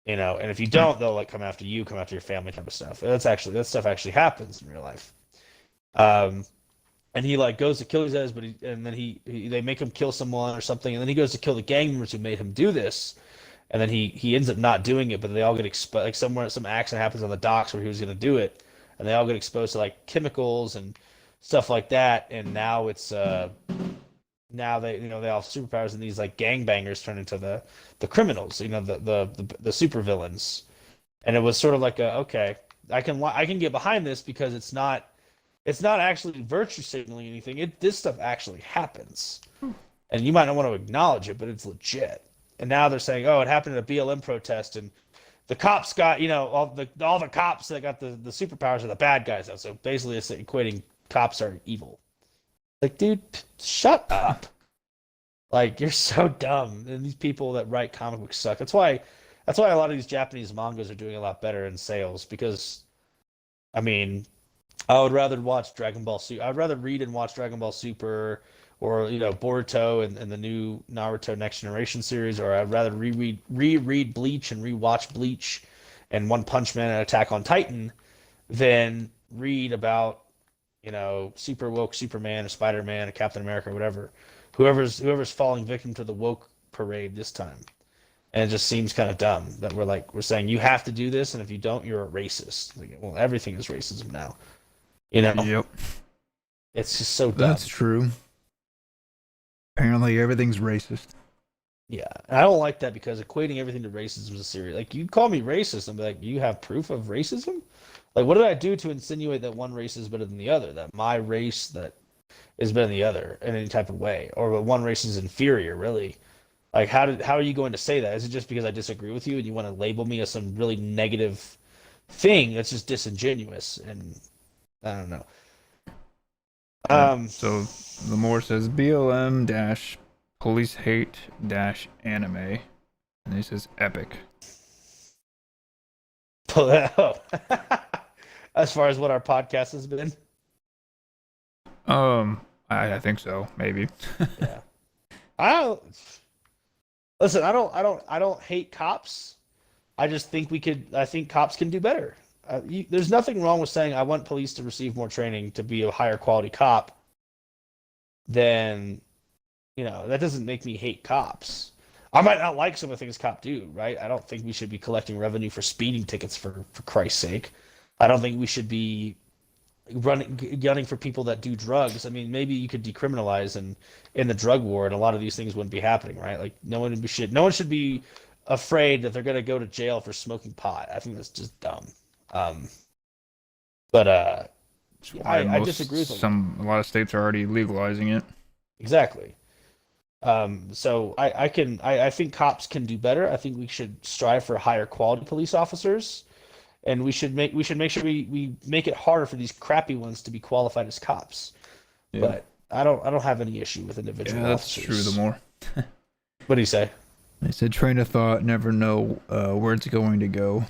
And if you don't, they'll like come after you, come after your family type of stuff. And that stuff actually happens in real life. And he like goes to kill his guys, but they make him kill someone or something, and then he goes to kill the gang members who made him do this, and then he ends up not doing it, but they all get exposed. Like some accident happens on the docks where he was going to do it, and they all get exposed to like chemicals and stuff like that, and now it's now they all have superpowers, and these like gangbangers turn into the criminals, the super villains, and it was sort of like okay, I can get behind this because it's not actually virtue signaling anything. This stuff actually happens. And you might not want to acknowledge it, but it's legit. And now they're saying, oh, it happened at a BLM protest, and the cops got, all the cops that got the superpowers are the bad guys now. So basically it's equating cops are evil. Like, dude, shut up. Like, you're so dumb. And these people that write comic books suck. That's why a lot of these Japanese mangas are doing a lot better in sales, because, I mean, I would rather watch Dragon Ball Super. I'd rather read and watch Dragon Ball Super, or Boruto and the new Naruto Next Generation series, or I'd rather reread Bleach and rewatch Bleach and One Punch Man and Attack on Titan than read about super woke Superman or Spider-Man or Captain America or whatever, whoever's falling victim to the woke parade this time. And it just seems kind of dumb that we're saying you have to do this, and if you don't, you're a racist. Like, well, everything is racism now. Yep. It's just so dumb. That's true. Apparently everything's racist. Yeah, and I don't like that, because equating everything to racism is serious. Like, you call me racist, I'm like, you have proof of racism? Like, what did I do to insinuate that one race is better than the other? That my race that is better than the other in any type of way, or that one race is inferior? Really? Like, how are you going to say that? Is it just because I disagree with you and you want to label me as some really negative thing that's just disingenuous? And I don't know. So the more says BLM dash police hate dash anime, and he says epic. As far as what our podcast has been. I think so, maybe. Yeah. I don't hate cops. I just think I think cops can do better. There's nothing wrong with saying I want police to receive more training to be a higher quality cop. Then, that doesn't make me hate cops. I might not like some of the things cops do, right? I don't think we should be collecting revenue for speeding tickets for Christ's sake. I don't think we should be gunning for people that do drugs. I mean, maybe you could decriminalize in the drug war, and a lot of these things wouldn't be happening, right? Like, no one should be afraid that they're going to go to jail for smoking pot. I think that's just dumb. But I disagree with them. A lot of states are already legalizing it. Exactly. So I think cops can do better. I think we should strive for higher quality police officers, and we should make sure we make it harder for these crappy ones to be qualified as cops. Yeah. But I don't have any issue with individual that's officers. true. The more. What do you say? They said train of thought, never know where it's going to go.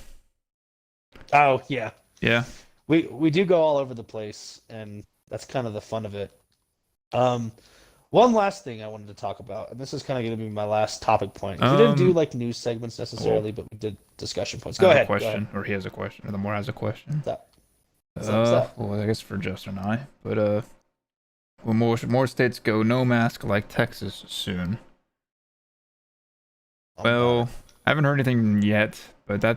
Oh yeah, Yeah. we do go all over the place, and that's kind of the fun of it. One last thing I wanted to talk about, and this is kind of going to be my last topic point. We didn't do like news segments necessarily, but we did discussion points. Go ahead. Question, or he has a question, or the more has a question. What's up? Well, I guess for Justin and I, but when more states go no mask like Texas soon. Well, I haven't heard anything yet, but I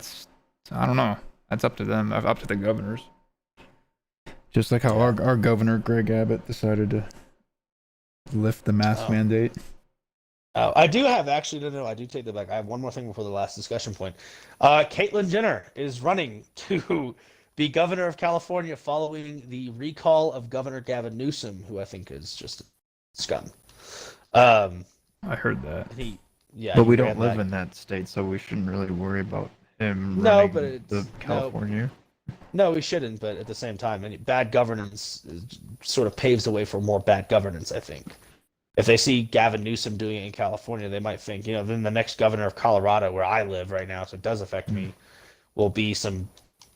don't know. That's up to them, up to the governors. Just like how our governor, Greg Abbott, decided to lift the mask mandate. Oh, I do have actually no, I do take that back. I have one more thing before the last discussion point. Caitlyn Jenner is running to be governor of California following the recall of Governor Gavin Newsom, who I think is just scum. I heard that. But we don't live in that state, so we shouldn't really worry about him running the California. No, we shouldn't, but at the same time, bad governance sort of paves the way for more bad governance, I think. If they see Gavin Newsom doing it in California, they might think, then the next governor of Colorado, where I live right now, so it does affect me, will be some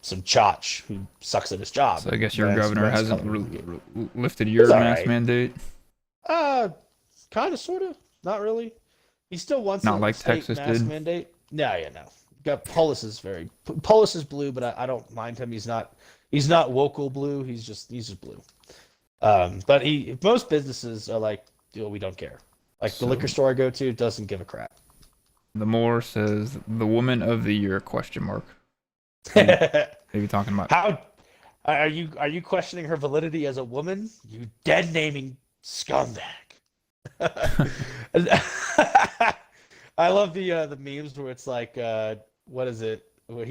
chotch who sucks at his job. So I guess your governor hasn't lifted your mask mandate? Kind of, sort of. Not really. He still wants not like state Texas mask did. mandate. No. Polis is blue, but I don't mind him. He's not wocal blue. He's just blue. But most businesses are like, we don't care. Like the liquor store I go to doesn't give a crap. The Moore says the woman of the year ? Maybe talking about how are you questioning her validity as a woman? You dead naming scumbag. I love the memes where it's like what is it? Where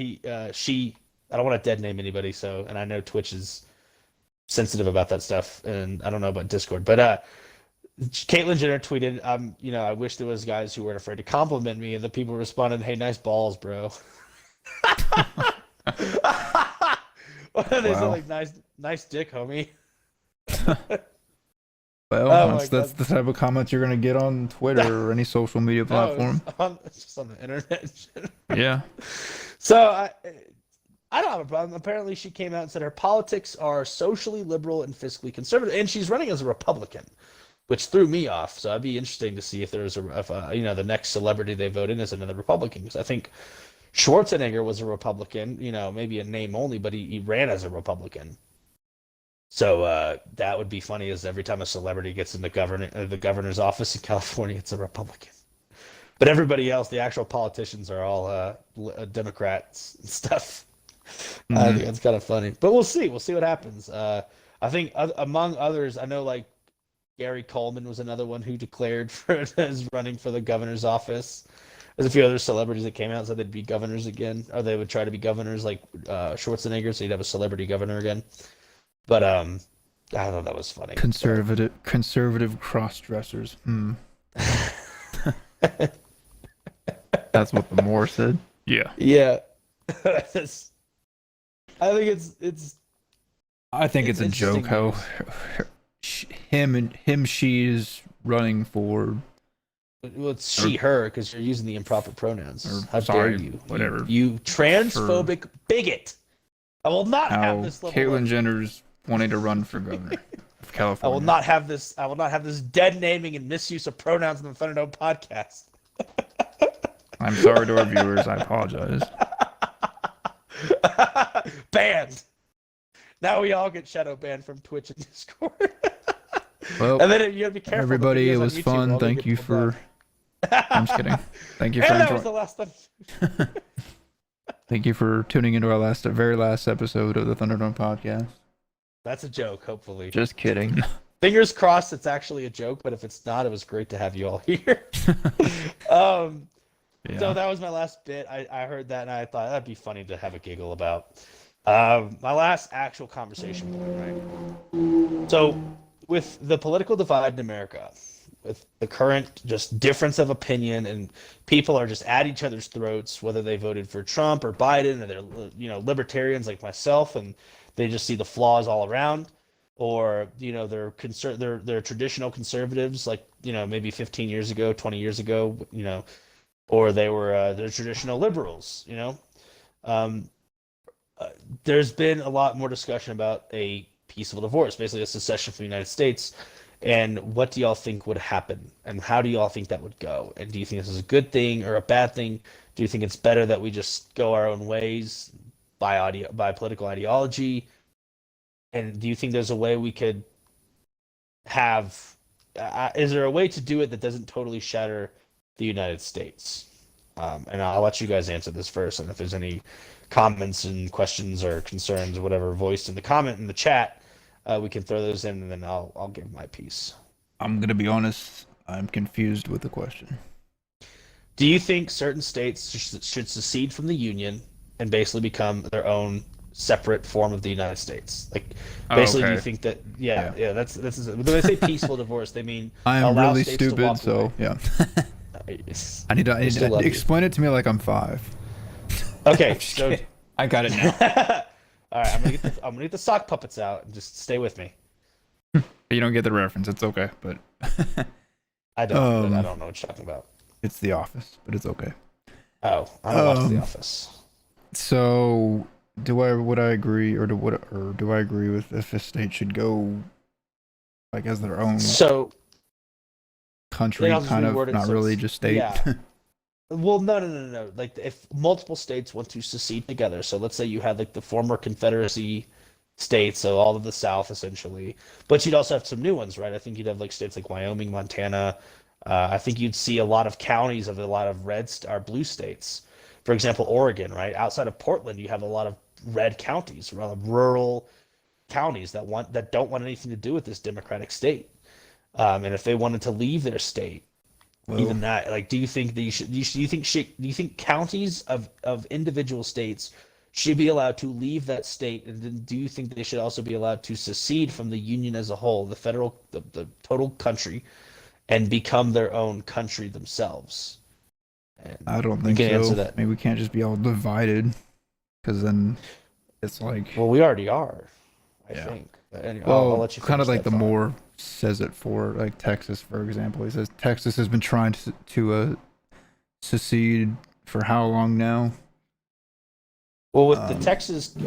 she I don't want to dead name anybody, and I know Twitch is sensitive about that stuff, and I don't know about Discord, but Caitlyn Jenner tweeted, I wish there was guys who weren't afraid to compliment me, and the people responded, "Hey, nice balls, bro." They said like nice dick, homie. Well, that's the type of comments you're gonna get on Twitter or any social media platform. It's just on the internet. Yeah. So I don't have a problem. Apparently, she came out and said her politics are socially liberal and fiscally conservative, and she's running as a Republican, which threw me off. So it'd be interesting to see if there's the next celebrity they vote in is another Republican, because I think Schwarzenegger was a Republican, maybe a name only, but he ran as a Republican. So that would be funny, as every time a celebrity gets in the governor's office in California, it's a Republican. But everybody else, the actual politicians, are all Democrats and stuff. Mm-hmm. I think that's kind of funny. But we'll see. We'll see what happens. I think among others, I know like Gary Coleman was another one who declared as running for the governor's office. There's a few other celebrities that came out and said they'd be governors again, or they would try to be governors like Schwarzenegger, so you'd have a celebrity governor again. But I thought that was funny. Conservative cross-dressers. That's what the Moore said. Yeah. Yeah. I think it's. I think it's a joke how she is running for. Well, it's her, because you're using the improper pronouns. How dare you? Whatever. You transphobic bigot. I will not have this level. Caitlyn Jenner's wanting to run for governor of California. I will not have this dead naming and misuse of pronouns in the Thunderdome Podcast. I'm sorry to our viewers. I apologize. Banned. Now we all get shadow banned from Twitch and Discord. Well, and then you gotta be careful. Everybody, it was fun. Thank you for. I'm just kidding. Thank you for. That was the last time. Thank you for tuning into our very last episode of the Thunderdome Podcast. That's a joke, hopefully. Just kidding. Fingers crossed it's actually a joke, but if it's not, it was great to have you all here. Yeah. So that was my last bit. I heard that and I thought that'd be funny to have a giggle about. My last actual conversation point, right? So with the political divide in America, with the current just difference of opinion, and people are just at each other's throats, whether they voted for Trump or Biden, or they're libertarians like myself, and they just see the flaws all around, or they're traditional conservatives like maybe 15 years ago, 20 years ago, or they're traditional liberals. Um, there's been a lot more discussion about a peaceful divorce, basically a secession from the United States. And what do y'all think would happen? And how do y'all think that would go? And do you think this is a good thing or a bad thing? Do you think it's better that we just go our own ways by political ideology? And do you think there's a way we could have? Is there a way to do it that doesn't totally shatter the United States? And I'll let you guys answer this first. And if there's any comments and questions or concerns or whatever voiced in the comment in the chat, we can throw those in, and then I'll give my piece. I'm gonna be honest. I'm confused with the question. Do you think certain states should secede from the Union and basically become their own separate form of the United States? Like, basically, do you think that? Yeah. That's when they say peaceful divorce, they mean I am allow really states to stupid, walk so away. yeah. I I need still to love you. explain it to me like I'm 5. Okay, so I got it now. all right, I'm gonna get the sock puppets out and just stay with me. You don't get the reference. It's okay, but I don't know what you're talking about. it's The Office, but it's okay. Oh, I don't watch The Office. So, would I agree, or do I agree with if a state should go like as their own So country, I'll just kind of reword it not so really it's- just state? yeah. Well, no. Like, if multiple states want to secede together, so let's say you had like the former Confederacy states, so all of the South essentially, but you'd also have some new ones, right? I think you'd have like states like Wyoming, Montana. I think you'd see a lot of counties of a lot of or blue states. For example, Oregon, right? Outside of Portland, you have a lot of red counties, a lot of rural counties that don't want anything to do with this democratic state. And if they wanted to leave their state, Well, even that, like, do you think do you think counties of individual states should be allowed to leave that state, and then do you think they should also be allowed to secede from the union as a whole, the total country, and become their own country themselves? And I don't you think can so. answer that. Maybe we can't just be all divided, because then it's like, Well, we already are, I Yeah. think. But anyway, well, I'll let you kind of finish like that the thought. more says it for like Texas, for example. He says Texas has been trying to secede for how long now? Well, with the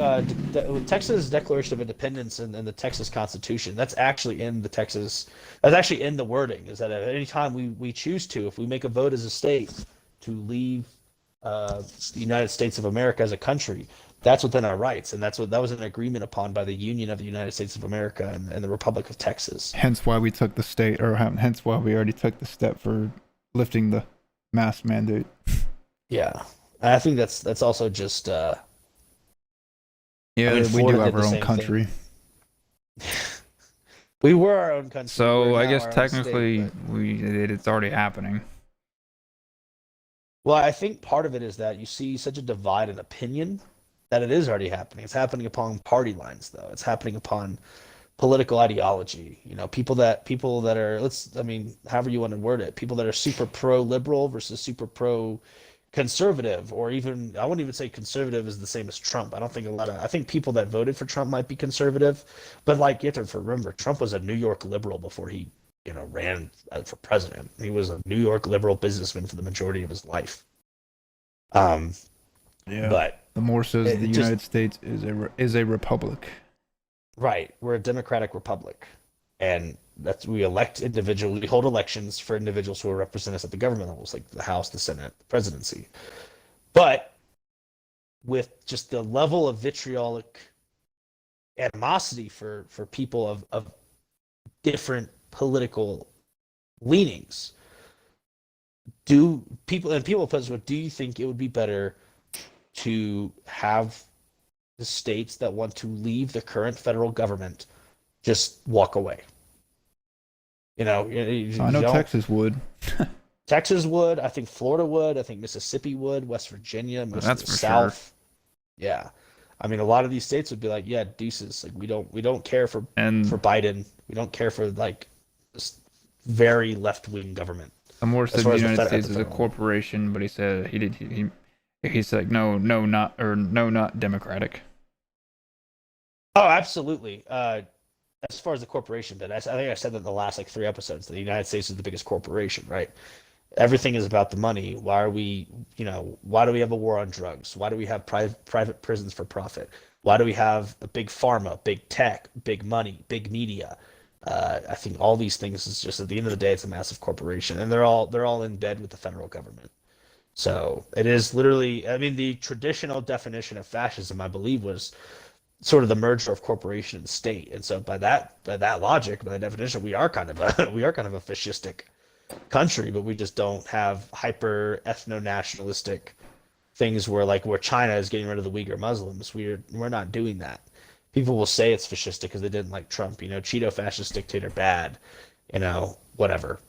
Um, with Texas Declaration of Independence and the Texas Constitution, that's actually in the wording, is that at any time we choose to, if we make a vote as a state to leave the United States of America as a country, that's within our rights, and that was an agreement upon by the Union of the United States of America and the Republic of Texas. Hence why we took the state, or hence why we already took the step for lifting the mask mandate. Yeah, and I think that's also just. Yeah, mean, we Florida do have did the our own same country. We were our own country. So We're I now guess our own technically state, it's already happening. well, I think part of it is that you see such a divide in opinion that it is already happening. It's happening upon party lines, though. It's happening upon political ideology. People that are, however you want to word it, people that are super pro liberal versus super pro conservative, or even, I wouldn't even say conservative is the same as Trump. I think people that voted for Trump might be conservative, but like, you have to remember, Trump was a New York liberal before he ran for president. He was a New York liberal businessman for the majority of his life. Yeah. But The more says it the just- United States is a republic. right, we're a democratic republic, and we hold elections for individuals who represent us at the government levels, like the House, the Senate, the presidency. But with just the level of vitriolic animosity for people of different political leanings, do you think it would be better to have the states that want to leave the current federal government just walk away? I know Texas would. Texas would. I think Florida would. I think Mississippi would. West Virginia, most That's of the for South. Yeah, a lot of these states would be like, yeah, deuces. Like, we don't care for And Biden. We don't care for like this very left wing government. the more said far the as the United Fed- States at is the a federal corporation, but he said he's like no, not democratic. Oh, absolutely. As far as the corporation, but I think I said that in the last like 3 episodes, that the United States is the biggest corporation, right? Everything is about the money. Why are we, why do we have a war on drugs? Why do we have private prisons for profit? Why do we have a big pharma, big tech, big money, big media? I think all these things is just at the end of the day, it's a massive corporation, and they're all in bed with the federal government. So it is literally, I mean, the traditional definition of fascism, I believe, was sort of the merger of corporation and state. And so by that logic, by that definition, we are kind of a we are kind of a fascistic country, but we just don't have hyper ethno nationalistic things where China is getting rid of the Uyghur Muslims. We're not doing that. People will say it's fascistic because they didn't like Trump. Cheeto fascist dictator bad. Whatever.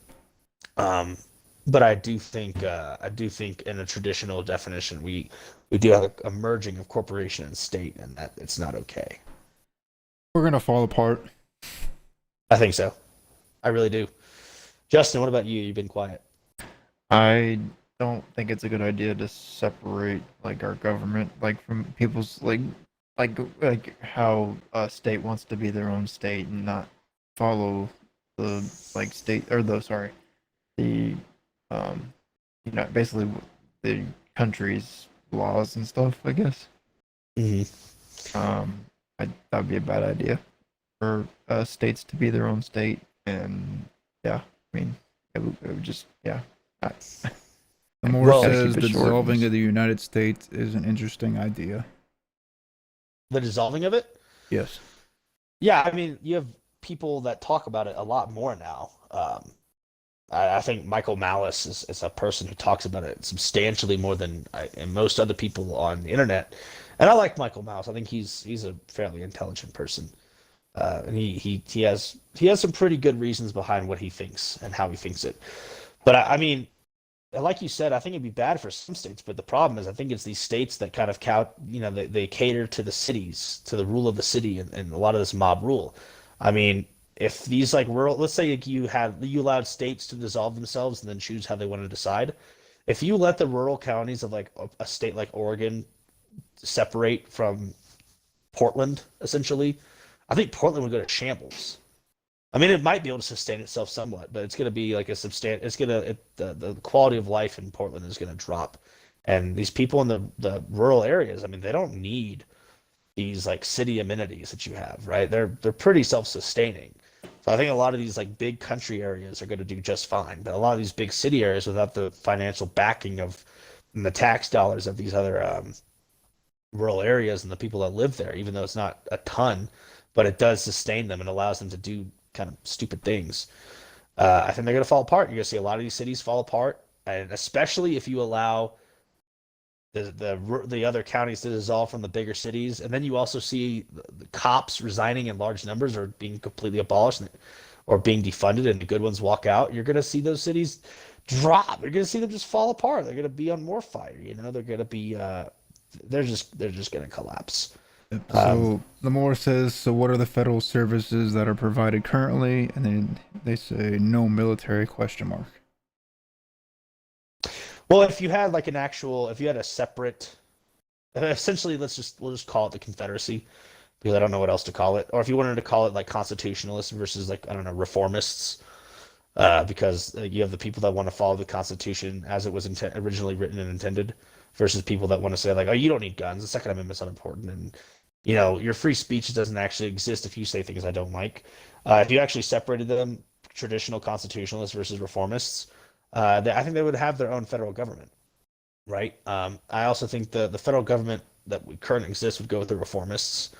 But I do think in a traditional definition we do have a merging of corporation and state, and that it's not okay. We're gonna fall apart. I think so. I really do. Justin, what about you? You've been quiet. I don't think it's a good idea to separate like our government like from people's like how a state wants to be their own state and not follow the like state or the basically the country's laws and stuff, I guess. Mm-hmm. That would be a bad idea for states to be their own state, and yeah, I mean, it would just yeah. The Moore Well, says keep the it short. dissolving of the United States is an interesting idea. The dissolving of it? Yes. Yeah, I mean, you have people that talk about it a lot more now. I think Michael Malice is a person who talks about it substantially more than and most other people on the internet. And I like Michael Malice. I think he's a fairly intelligent person, and he has some pretty good reasons behind what he thinks and how he thinks it. But I mean, like you said, I think it'd be bad for some states. But the problem is, I think it's these states that kind of they cater to the cities, to the rule of the city, and a lot of this mob rule. I mean, if these like rural, let's say you allowed states to dissolve themselves and then choose how they want to decide. If you let the rural counties of like a state like Oregon separate from Portland, essentially, I think Portland would go to shambles. I mean, it might be able to sustain itself somewhat, but it's going to be like the quality of life in Portland is going to drop. And these people in the rural areas, I mean, they don't need these like city amenities that you have, right? They're pretty self-sustaining. So I think a lot of these like big country areas are going to do just fine, but a lot of these big city areas without the financial backing of and the tax dollars of these other rural areas and the people that live there, even though it's not a ton, but it does sustain them and allows them to do kind of stupid things. I think they're going to fall apart. You're going to see a lot of these cities fall apart, and especially if you allow the other counties to dissolve from the bigger cities, and then you also see the cops resigning in large numbers or being completely abolished or being defunded, and the good ones walk out. You're going to see those cities drop. You're going to see them just fall apart. They're going to be on more fire. They're going to be they're just going to collapse. Yep. So the Moore says, so what are the federal services that are provided currently? And then they say no military question mark. Well, if you had if you had a separate, essentially, we'll just call it the Confederacy, because I don't know what else to call it. Or if you wanted to call it like constitutionalists versus like, I don't know, reformists, because you have the people that want to follow the Constitution as it was originally written and intended, versus people that want to say like, oh, you don't need guns. The Second Amendment's unimportant, and your free speech doesn't actually exist if you say things I don't like. If you actually separated them, traditional constitutionalists versus reformists, I think they would have their own federal government, right? I also think the federal government that currently exists would go with the reformists.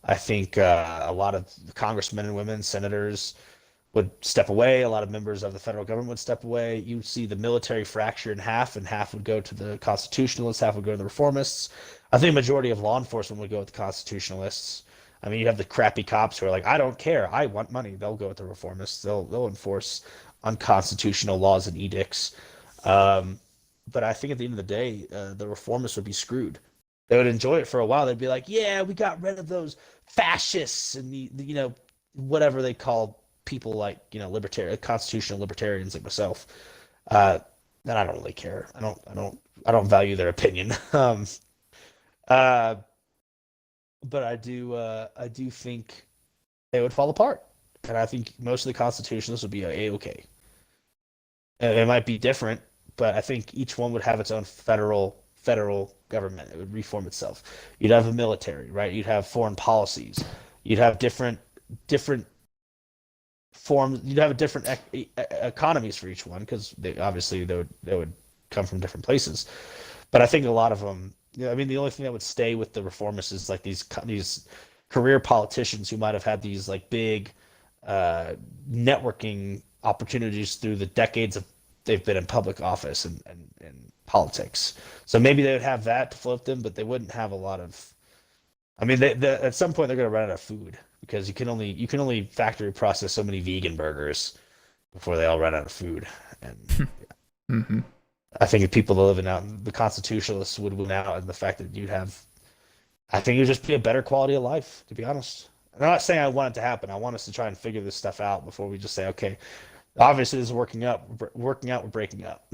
I think a lot of congressmen and women, senators would step away. A lot of members of the federal government would step away. You see the military fracture in half, and half would go to the constitutionalists, half would go to the reformists. I think a majority of law enforcement would go with the constitutionalists. I mean, you have the crappy cops who are like, I don't care, I want money. They'll go with the reformists. They'll enforce unconstitutional laws and edicts. But I think at the end of the day, the reformists would be screwed. They would enjoy it for a while. They'd be like, yeah, we got rid of those fascists and the whatever they call people like libertarian, constitutional libertarians like myself. Then I don't really care. I don't value their opinion. But I do think they would fall apart, and I think most of the constitutionalists would be a-okay. It might be different. but I think each one would have its own federal government. It would reform itself. You'd have a military, right? You'd have foreign policies. You'd have different forms. You'd have different economies for each one because they would come from different places. But I think a lot of them. I mean, the only thing that would stay with the reformists is like these career politicians who might have had these like big networking opportunities through the decades of they've been in public office and politics. So maybe they would have that to float them, but they wouldn't have a lot of. I mean, at some point they're going to run out of food because you can only factory process so many vegan burgers before they all run out of food. And Mm-hmm. I think if people are living out, the constitutionalists would win out, and the fact that you'd have, I think it would just be a better quality of life, to be honest. And I'm not saying I want it to happen. I want us to try and figure this stuff out before we just say, okay, obviously this is working out, we're breaking up.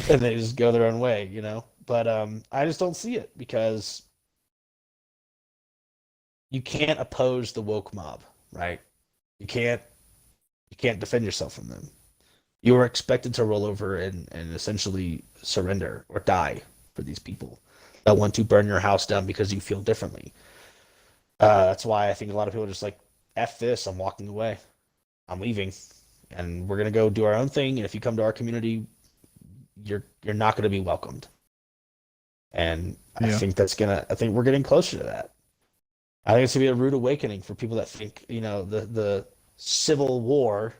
And they just go their own way, you know? But I just don't see it because you can't oppose the woke mob, right? You can't defend yourself from them. You are expected to roll over and essentially surrender or die for these people that want to burn your house down because you feel differently. That's why I think a lot of people are just like, F this, I'm walking away. I'm leaving. And we're going to go do our own thing. And if you come to our community, you're not going to be welcomed. And I think we're getting closer to that. I think it's going to be a rude awakening for people that think, the Civil War.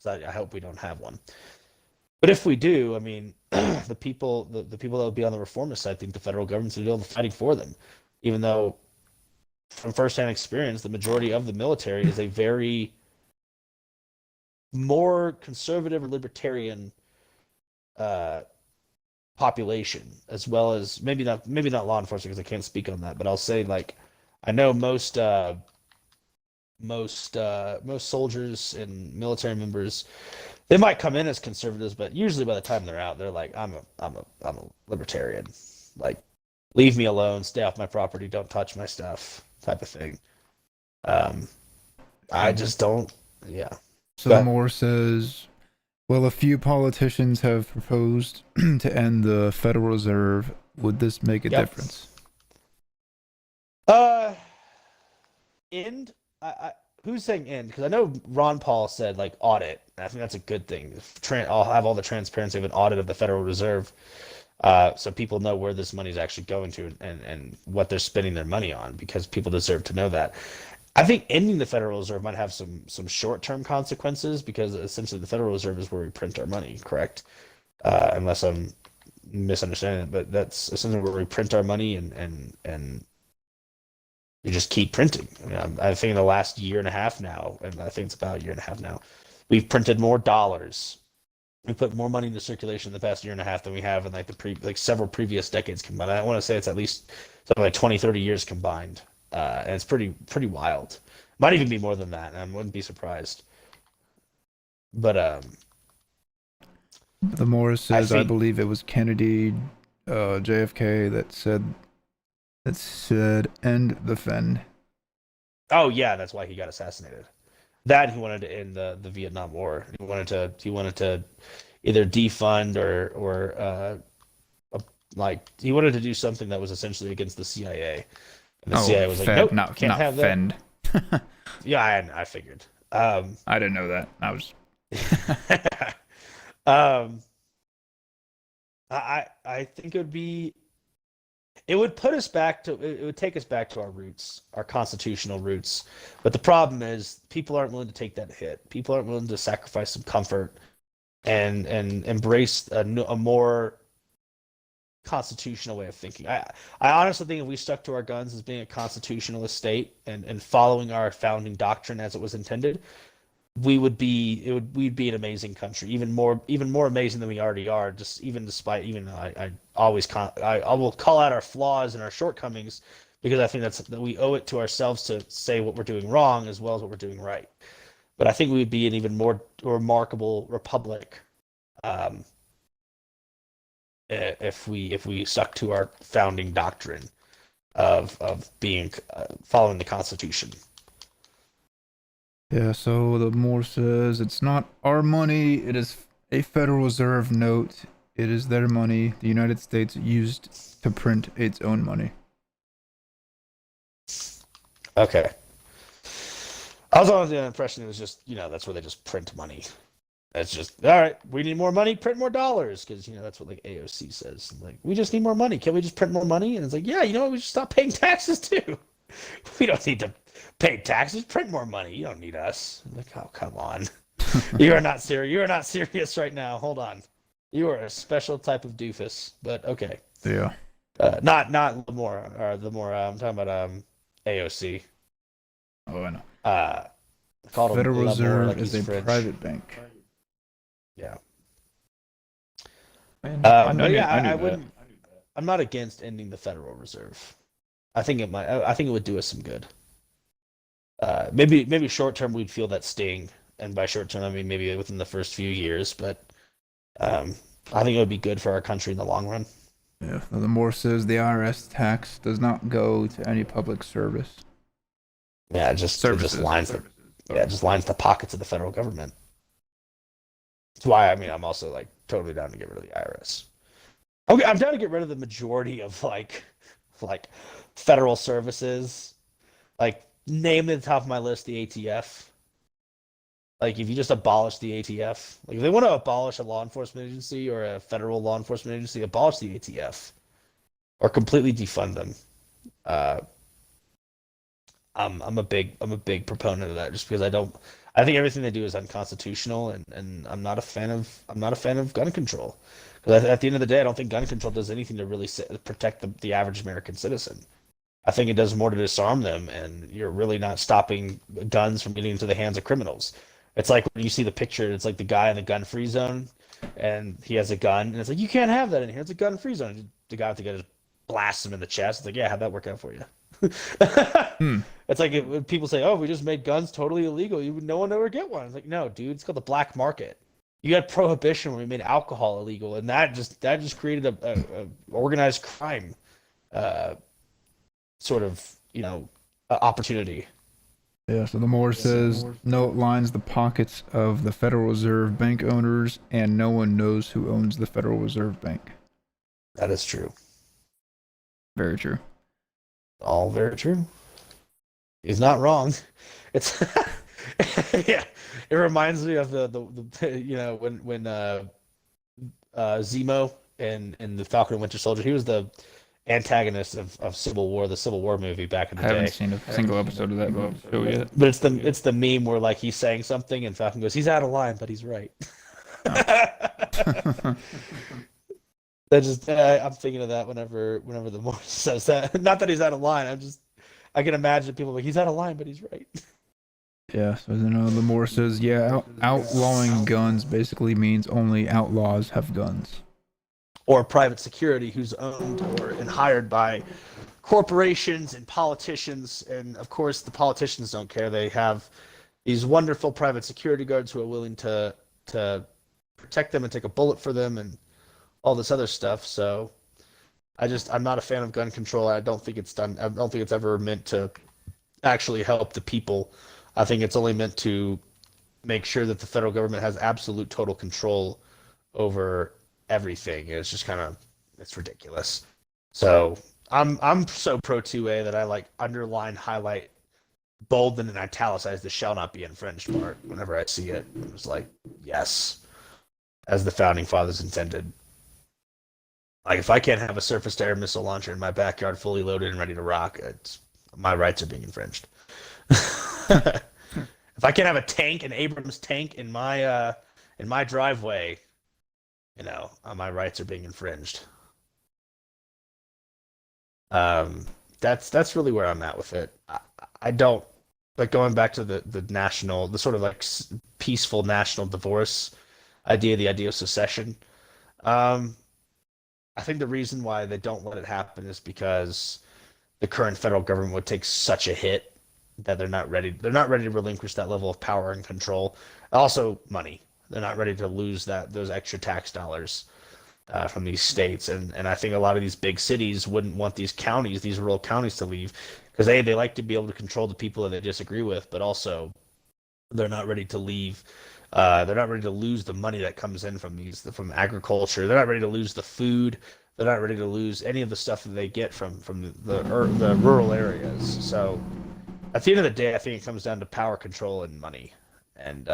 I hope we don't have one. But if we do, I mean, the people that would be on the reformist side think the federal government's going to do all the fighting for them, even though from firsthand experience, the majority of the military is a very more conservative or libertarian population, as well as maybe not law enforcement because I can't speak on that, but I'll say like I know most soldiers and military members, they might come in as conservatives, but usually by the time they're out, they're like, I'm a libertarian. Like, leave me alone, stay off my property, don't touch my stuff, type of thing. I just don't. Yeah. So Moore says, well, a few politicians have proposed to end the Federal Reserve. Would this make a difference? End. Who's saying end? Because I know Ron Paul said like audit. I think that's a good thing. I'll have all the transparency of an audit of the Federal Reserve, so people know where this money is actually going to and what they're spending their money on. Because people deserve to know that. I think ending the Federal Reserve might have some short-term consequences because essentially the Federal Reserve is where we print our money. Correct? Unless I'm misunderstanding it, but that's essentially where we print our money and we just keep printing. I mean, I think in the last year and a half now, and I think it's about a year and a half now, we've printed more dollars. We put more money into circulation in the past year and a half than we have in like several previous decades combined. I want to say it's at least something like 20, 30 years combined. And it's pretty wild. Might even be more than that. I wouldn't be surprised. But the Morris says, I believe it was Kennedy, JFK that said end the Fen. Oh yeah, that's why he got assassinated. That he wanted to end the Vietnam War. He wanted to either defund or he wanted to do something that was essentially against the CIA. And the CIA was like, nope, can't have that. Fend. Yeah, I figured. I didn't know that. I was. I think it would put us back to, it would take us back to our roots, our constitutional roots. But the problem is people aren't willing to take that hit. People aren't willing to sacrifice some comfort and embrace a more constitutional way of thinking. I honestly think if we stuck to our guns as being a constitutionalist state and following our founding doctrine as it was intended, we'd be an amazing country, even more amazing than we already are. Even though I will call out our flaws and our shortcomings because I think that we owe it to ourselves to say what we're doing wrong as well as what we're doing right. But I think we would be an even more remarkable republic if we stuck to our founding doctrine of being following the Constitution. Yeah, so the Moore says it's not our money, it is A Federal Reserve note. It is their money. The United States used to print its own money. Okay. I was under the impression it was just, that's where they just print money. It's just, all right, we need more money, print more dollars. Because, that's what, like, AOC says. Like, we just need more money. Can't we just print more money? And it's like, yeah, we should stop paying taxes, too. We don't need to pay taxes. Print more money. You don't need us. I'm like, oh, come on. You are not serious. You are not serious right now. Hold on. You are a special type of doofus. But, okay. Yeah. Not Lamore, or I'm talking about AOC. Oh, I know. Called Federal Lamore Reserve like is he's a French. private bank. Yeah. I wouldn't. I'm not against ending the Federal Reserve. I think it might. I think it would do us some good. Maybe short term we'd feel that sting, and by short term I mean maybe within the first few years. But I think it would be good for our country in the long run. Yeah. The more says the IRS tax does not go to any public service. Yeah, it just lines the pockets of the federal government. That's why I'm also like totally down to get rid of the IRS. Okay, I'm down to get rid of the majority of like federal services. Like, name at the top of my list the ATF. Like, if you just abolish the ATF, like if they want to abolish a law enforcement agency or a federal law enforcement agency, abolish the ATF or completely defund them. I'm a big proponent of that, just because I think everything they do is unconstitutional, and I'm not a fan of gun control, because at the end of the day I don't think gun control does anything to really protect the average American citizen. I think it does more to disarm them, and you're really not stopping guns from getting into the hands of criminals. It's like when you see the picture, it's like the guy in the gun-free zone, and he has a gun, and it's like, you can't have that in here. It's a gun-free zone. The guy with the gun just blasts him in the chest. It's like, yeah, how'd that work out for you? It's like when people say, "Oh, we just made guns totally illegal. No one ever get one." It's like, no, dude, it's called the black market. You had prohibition when we made alcohol illegal, and that just created a organized crime, sort of opportunity. Yeah. So the more says no, it lines the pockets of the Federal Reserve Bank owners, and no one knows who owns the Federal Reserve Bank. That is true. Very true. All very true. He's not wrong. It's yeah. It reminds me of the when Zemo in the Falcon and Winter Soldier, he was the antagonist of Civil War, the Civil War movie back in the day. I haven't seen a single episode of that show yet. But it's the meme where like he's saying something and Falcon goes, "He's out of line, but he's right." Oh. I'm thinking of that whenever the Morse says that. Not that he's out of line. I can imagine people like, he's out of line, but he's right. Yeah. So the more says, yeah, outlawing guns basically means only outlaws have guns. Or private security who's owned and hired by corporations and politicians, and of course the politicians don't care. They have these wonderful private security guards who are willing to protect them and take a bullet for them and all this other stuff. So I'm not a fan of gun control. I don't think it's ever meant to actually help the people. I think it's only meant to make sure that the federal government has absolute total control over everything. It's just it's ridiculous. So I'm so pro 2A that I like underline, highlight, bold, and italicize the "shall not be infringed" part whenever I see it. It was like, yes, as the founding fathers intended. Like, if I can't have a surface-to-air missile launcher in my backyard fully loaded and ready to rock, my rights are being infringed. If I can't have a tank, an Abrams tank in my driveway, my rights are being infringed. That's really where I'm at with it. I don't like going back to the sort of like peaceful national divorce idea, the idea of secession. I think the reason why they don't let it happen is because the current federal government would take such a hit that they're not ready to relinquish that level of power and control. Also, money. They're not ready to lose those extra tax dollars from these states, and I think a lot of these big cities wouldn't want these rural counties to leave, because they like to be able to control the people that they disagree with, but also they're not ready to leave They're not ready to lose the money that comes in from agriculture. They're not ready to lose the food. They're not ready to lose any of the stuff that they get from the rural areas. So at the end of the day, I think it comes down to power, control, and money, and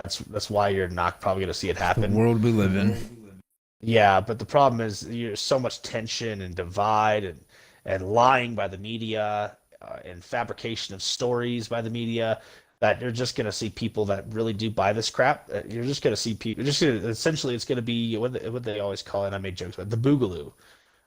that's why you're not probably going to see it The happen. world we live in. Yeah, but the problem is there's so much tension and divide and lying by the media and fabrication of stories by the media that you're just going to see people that really do buy this crap. You're just going to see people. Essentially, it's going to be what they always call it. And I made jokes about the boogaloo,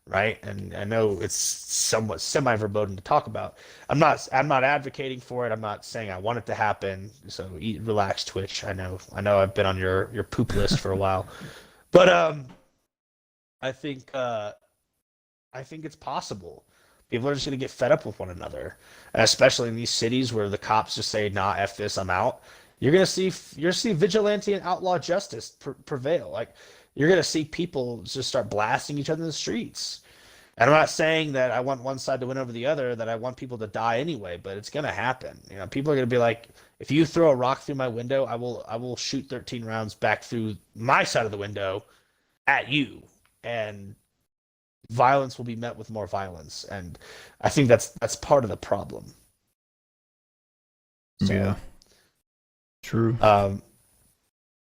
right? And I know it's somewhat semi verboten to talk about. I'm not advocating for it. I'm not saying I want it to happen. So relax, Twitch. I know I've been on your poop list for a while, but I think it's possible. People are just going to get fed up with one another, and especially in these cities where the cops just say, "Nah, f this, I'm out." You're going to see vigilante and outlaw justice prevail. Like you're going to see people just start blasting each other in the streets. And I'm not saying that I want one side to win over the other, that I want people to die anyway, but it's going to happen. You know, people are going to be like, if you throw a rock through my window, I will shoot 13 rounds back through my side of the window at you. And violence will be met with more violence, and I think that's part of the problem. So, Yeah. True.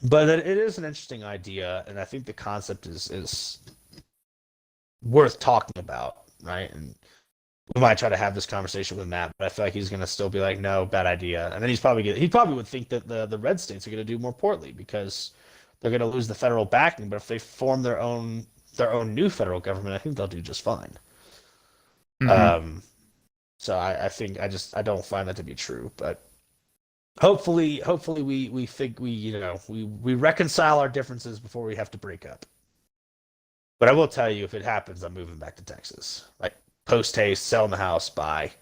but it is an interesting idea, and I think the concept is worth talking about, right? And we might try to have this conversation with Matt, but I feel like he's going to still be like, "No, bad idea," and then he probably would think that the red states are going to do more poorly because they're going to lose the federal backing. But if they form their own new federal government, I think they'll do just fine. Mhm. So I think I don't find that to be true, but hopefully we reconcile our differences before we have to break up. But I will tell you, if it happens, I'm moving back to Texas. Like post haste, selling the house, buy,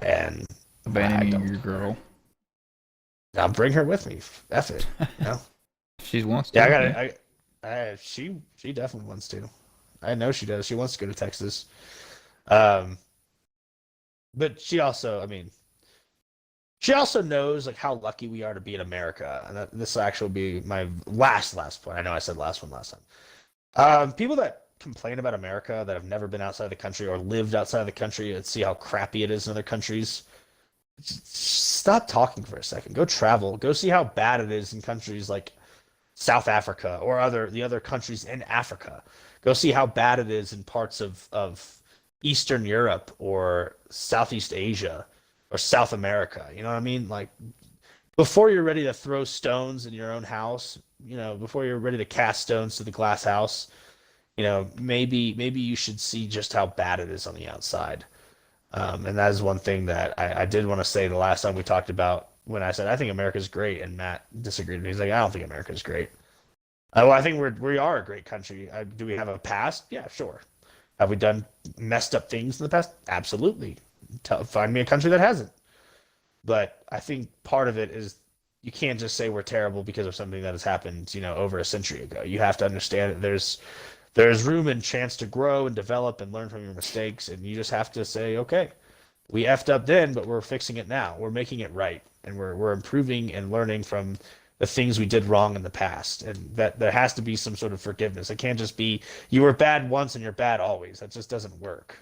and Abandoning your girl. I'll bring her with me. F it. You know? She wants to. Yeah, I got it. She definitely wants to. I know she does. She wants to go to Texas. But she also knows like how lucky we are to be in America, and this will actually be my last point. I know I said last one last time. People that complain about America that have never been outside the country or lived outside of the country and see how crappy it is in other countries, just stop talking for a second. Go travel. Go see how bad it is in countries like South Africa or the other countries in Africa. Go see how bad it is in parts of Eastern Europe or Southeast Asia or South America. You know what I mean? Like before you're ready to throw stones in your own house, before you're ready to cast stones to the glass house, maybe you should see just how bad it is on the outside. And that is one thing that I did want to say the last time we talked about when I said I think America's great, and Matt disagreed with me. He's like, I don't think America's great. Well, I think we are a great country. Do we have a past? Yeah, sure. Have we done messed up things in the past? Absolutely. Find me a country that hasn't. But I think part of it is you can't just say we're terrible because of something that has happened, over a century ago. You have to understand that there's room and chance to grow and develop and learn from your mistakes, and you just have to say, okay, we effed up then, but we're fixing it now. We're making it right, and we're improving and learning from the things we did wrong in the past, and that there has to be some sort of forgiveness. It can't just be you were bad once and you're bad always. That just doesn't work,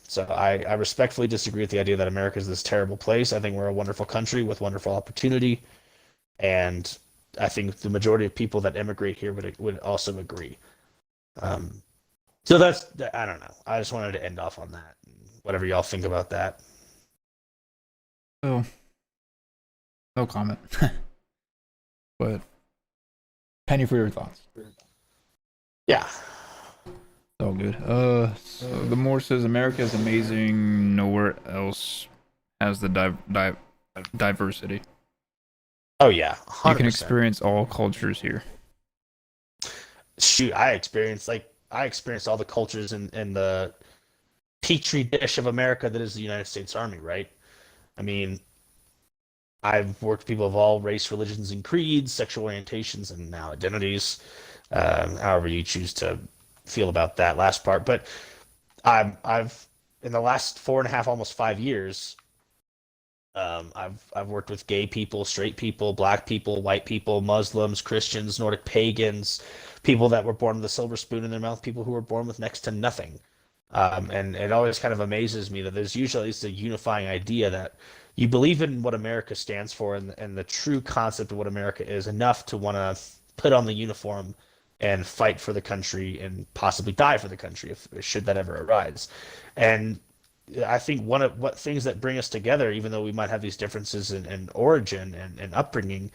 So I respectfully disagree with the idea that America is this terrible place. I think we're a wonderful country with wonderful opportunity, and I think the majority of people that immigrate here would also agree. So I don't know. I just wanted to end off on that. Whatever y'all think about that. Oh, no comment. But penny for your thoughts. Yeah. It's all good. So the Moore says America is amazing. Nowhere else has the diversity. Oh yeah, 100%. You can experience all cultures here. Shoot, I experienced all the cultures in the petri dish of America that is the United States Army, right? I mean, I've worked with people of all race, religions, and creeds, sexual orientations, and now identities, however you choose to feel about that last part. But I've in the last 4.5, almost 5 years, I've worked with gay people, straight people, black people, white people, Muslims, Christians, Nordic pagans, people that were born with a silver spoon in their mouth, people who were born with next to nothing. And it always kind of amazes me that there's usually at least a unifying idea that you believe in what America stands for and the true concept of what America is enough to want to put on the uniform and fight for the country and possibly die for the country if should that ever arise. And I think one of what things that bring us together, even though we might have these differences in origin and upbringing,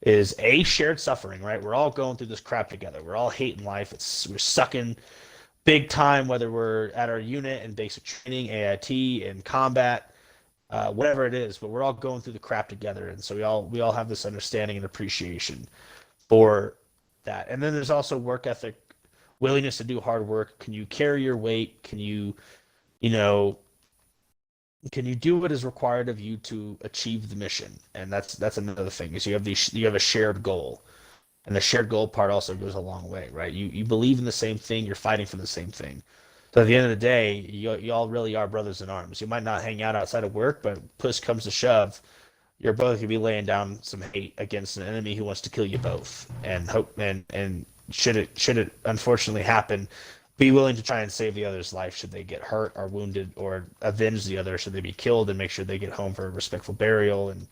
is a shared suffering, right? We're all going through this crap together. We're all hating life. We're sucking big time, whether we're at our unit in basic training, AIT, in combat, whatever it is. But we're all going through the crap together, and so we all have this understanding and appreciation for that. And then there's also work ethic, willingness to do hard work. Can you carry your weight? Can you know, can you do what is required of you to achieve the mission? And that's another thing is you have a shared goal, and the shared goal part also goes a long way, right? You believe in the same thing, you're fighting for the same thing. So at the end of the day, you all really are brothers in arms. You might not hang out outside of work, but push comes to shove, you're both gonna be laying down some hate against an enemy who wants to kill you both. And hope and should it unfortunately happen, be willing to try and save the other's life should they get hurt or wounded, or avenge the other should they be killed, and make sure they get home for a respectful burial, and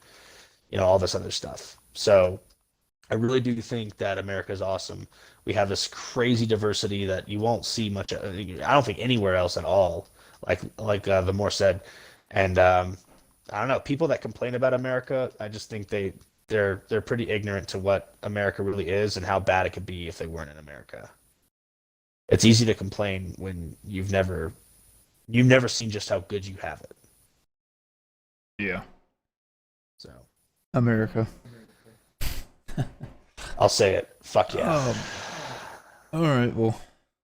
all this other stuff. So I really do think that America is awesome. We have this crazy diversity that you won't see much. I don't think anywhere else at all. Like the more said, and I don't know, people that complain about America, I just think they're pretty ignorant to what America really is and how bad it could be if they weren't in America. It's easy to complain when you've never seen just how good you have it. Yeah. So America. I'll say it. Fuck yeah. All right. Well,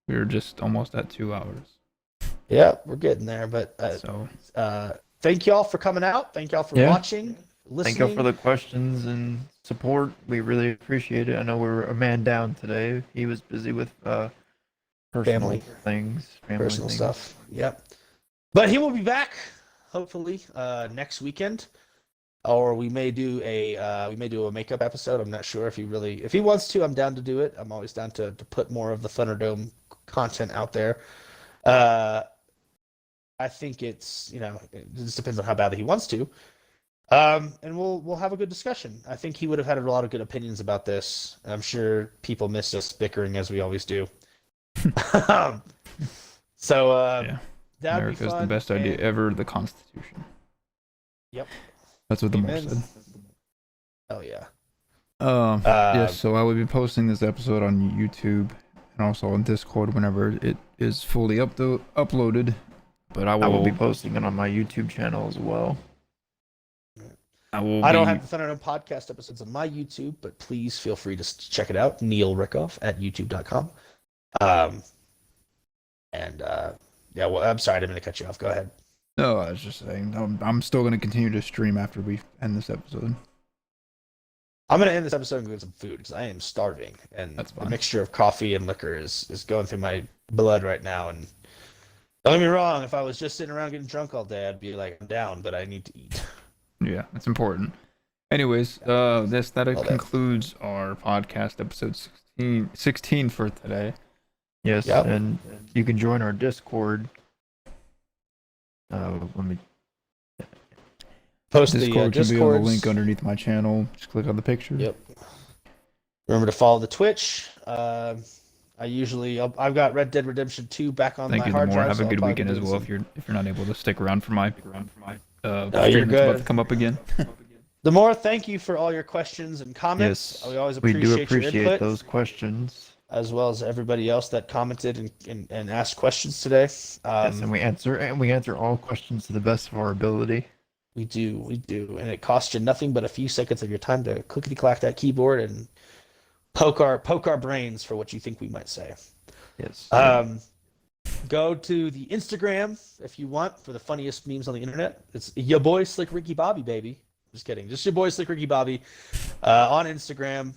we're just almost at 2 hours. Yeah, we're getting there. But thank y'all for coming out. Thank y'all for watching, listening. Thank y'all for the questions and support. We really appreciate it. I know we're a man down today. He was busy with personal personal stuff. Yep. But he will be back hopefully next weekend, or we may do a makeup episode. I'm not sure if he wants to. I'm down to do it. I'm always down to put more of the Thunderdome content out there. I think it's it just depends on how badly he wants to. And we'll have a good discussion. I think he would have had a lot of good opinions about this. I'm sure people miss us bickering as we always do. Yeah. That'd America's be fun, the best idea ever, the Constitution. Yep. That's what the more Amen. said. Oh yeah. Yes, so I will be posting this episode on YouTube and also on Discord whenever it is fully uploaded. But I will be posting it on my YouTube channel as well. I don't have the Thunderdome Podcast episodes on my YouTube, but please feel free to check it out. Neil Rickoff at youtube.com. Well, I'm sorry, I didn't mean to cut you off. Go ahead. No, I was just saying, I'm still going to continue to stream after we end this episode. I'm going to end this episode and go get some food because I am starving. And That's fine. The mixture of coffee and liquor is going through my blood right now. And don't get me wrong, if I was just sitting around getting drunk all day, I'd be like, I'm down, but I need to eat. Yeah, it's important. Anyways, that concludes our podcast, episode 16 for today. Yes, Yep. And you can join our Discord. Let me Post Discord the can be on the Discords. link underneath my channel. Just click on the picture. Yep. Remember to follow the Twitch. I've got Red Dead Redemption 2 back on Thank my you, hard Demore. drive. Have so a I'll good probably weekend be as doing well. some- If you're not able to stick around for my you're stream that's about good. to come up again. Demore, thank you for all your questions and comments. Yes, We always we appreciate, do appreciate your input, those questions. as well as everybody else that commented and asked questions today. Yes, and we answer all questions to the best of our ability. We do, and it costs you nothing but a few seconds of your time to clickety clack that keyboard and poke our brains for what you think we might say. Yes. Go to the Instagram if you want for the funniest memes on the internet. It's your boy Slick Ricky Bobby, baby. Just kidding. Just your boy Slick Ricky Bobby on Instagram.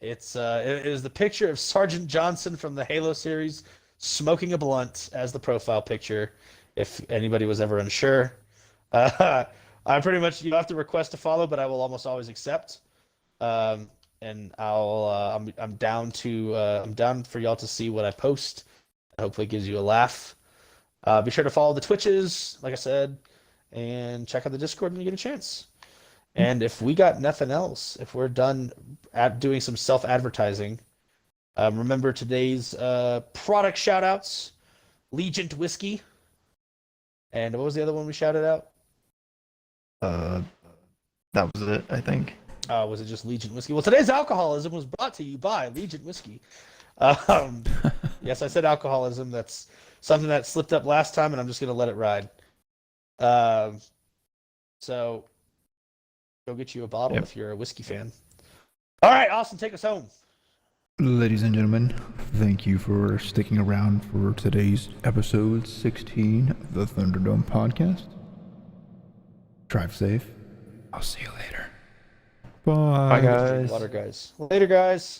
It is the picture of Sergeant Johnson from the Halo series smoking a blunt as the profile picture, if anybody was ever unsure. I pretty much you have to request to follow, but I will almost always accept. And I'm down to I'm down for y'all to see what I post. Hopefully, it gives you a laugh. Be sure to follow the Twitches, like I said, and check out the Discord when you get a chance. And if we got nothing else, if we're done at doing some self-advertising, remember today's product shout-outs, Legion Whiskey. And what was the other one we shouted out? That was it, I think. Was it just Legion Whiskey? Well, today's alcoholism was brought to you by Legion Whiskey. Yes, I said alcoholism. That's something that slipped up last time, and I'm just going to let it ride. So go get you a bottle if you're a whiskey fan. All right, Austin, take us home. Ladies and gentlemen, thank you for sticking around for today's episode 16 of the Thunderdome Podcast. Drive safe. I'll see you later. Bye. Bye, guys. Water, guys. Later, guys.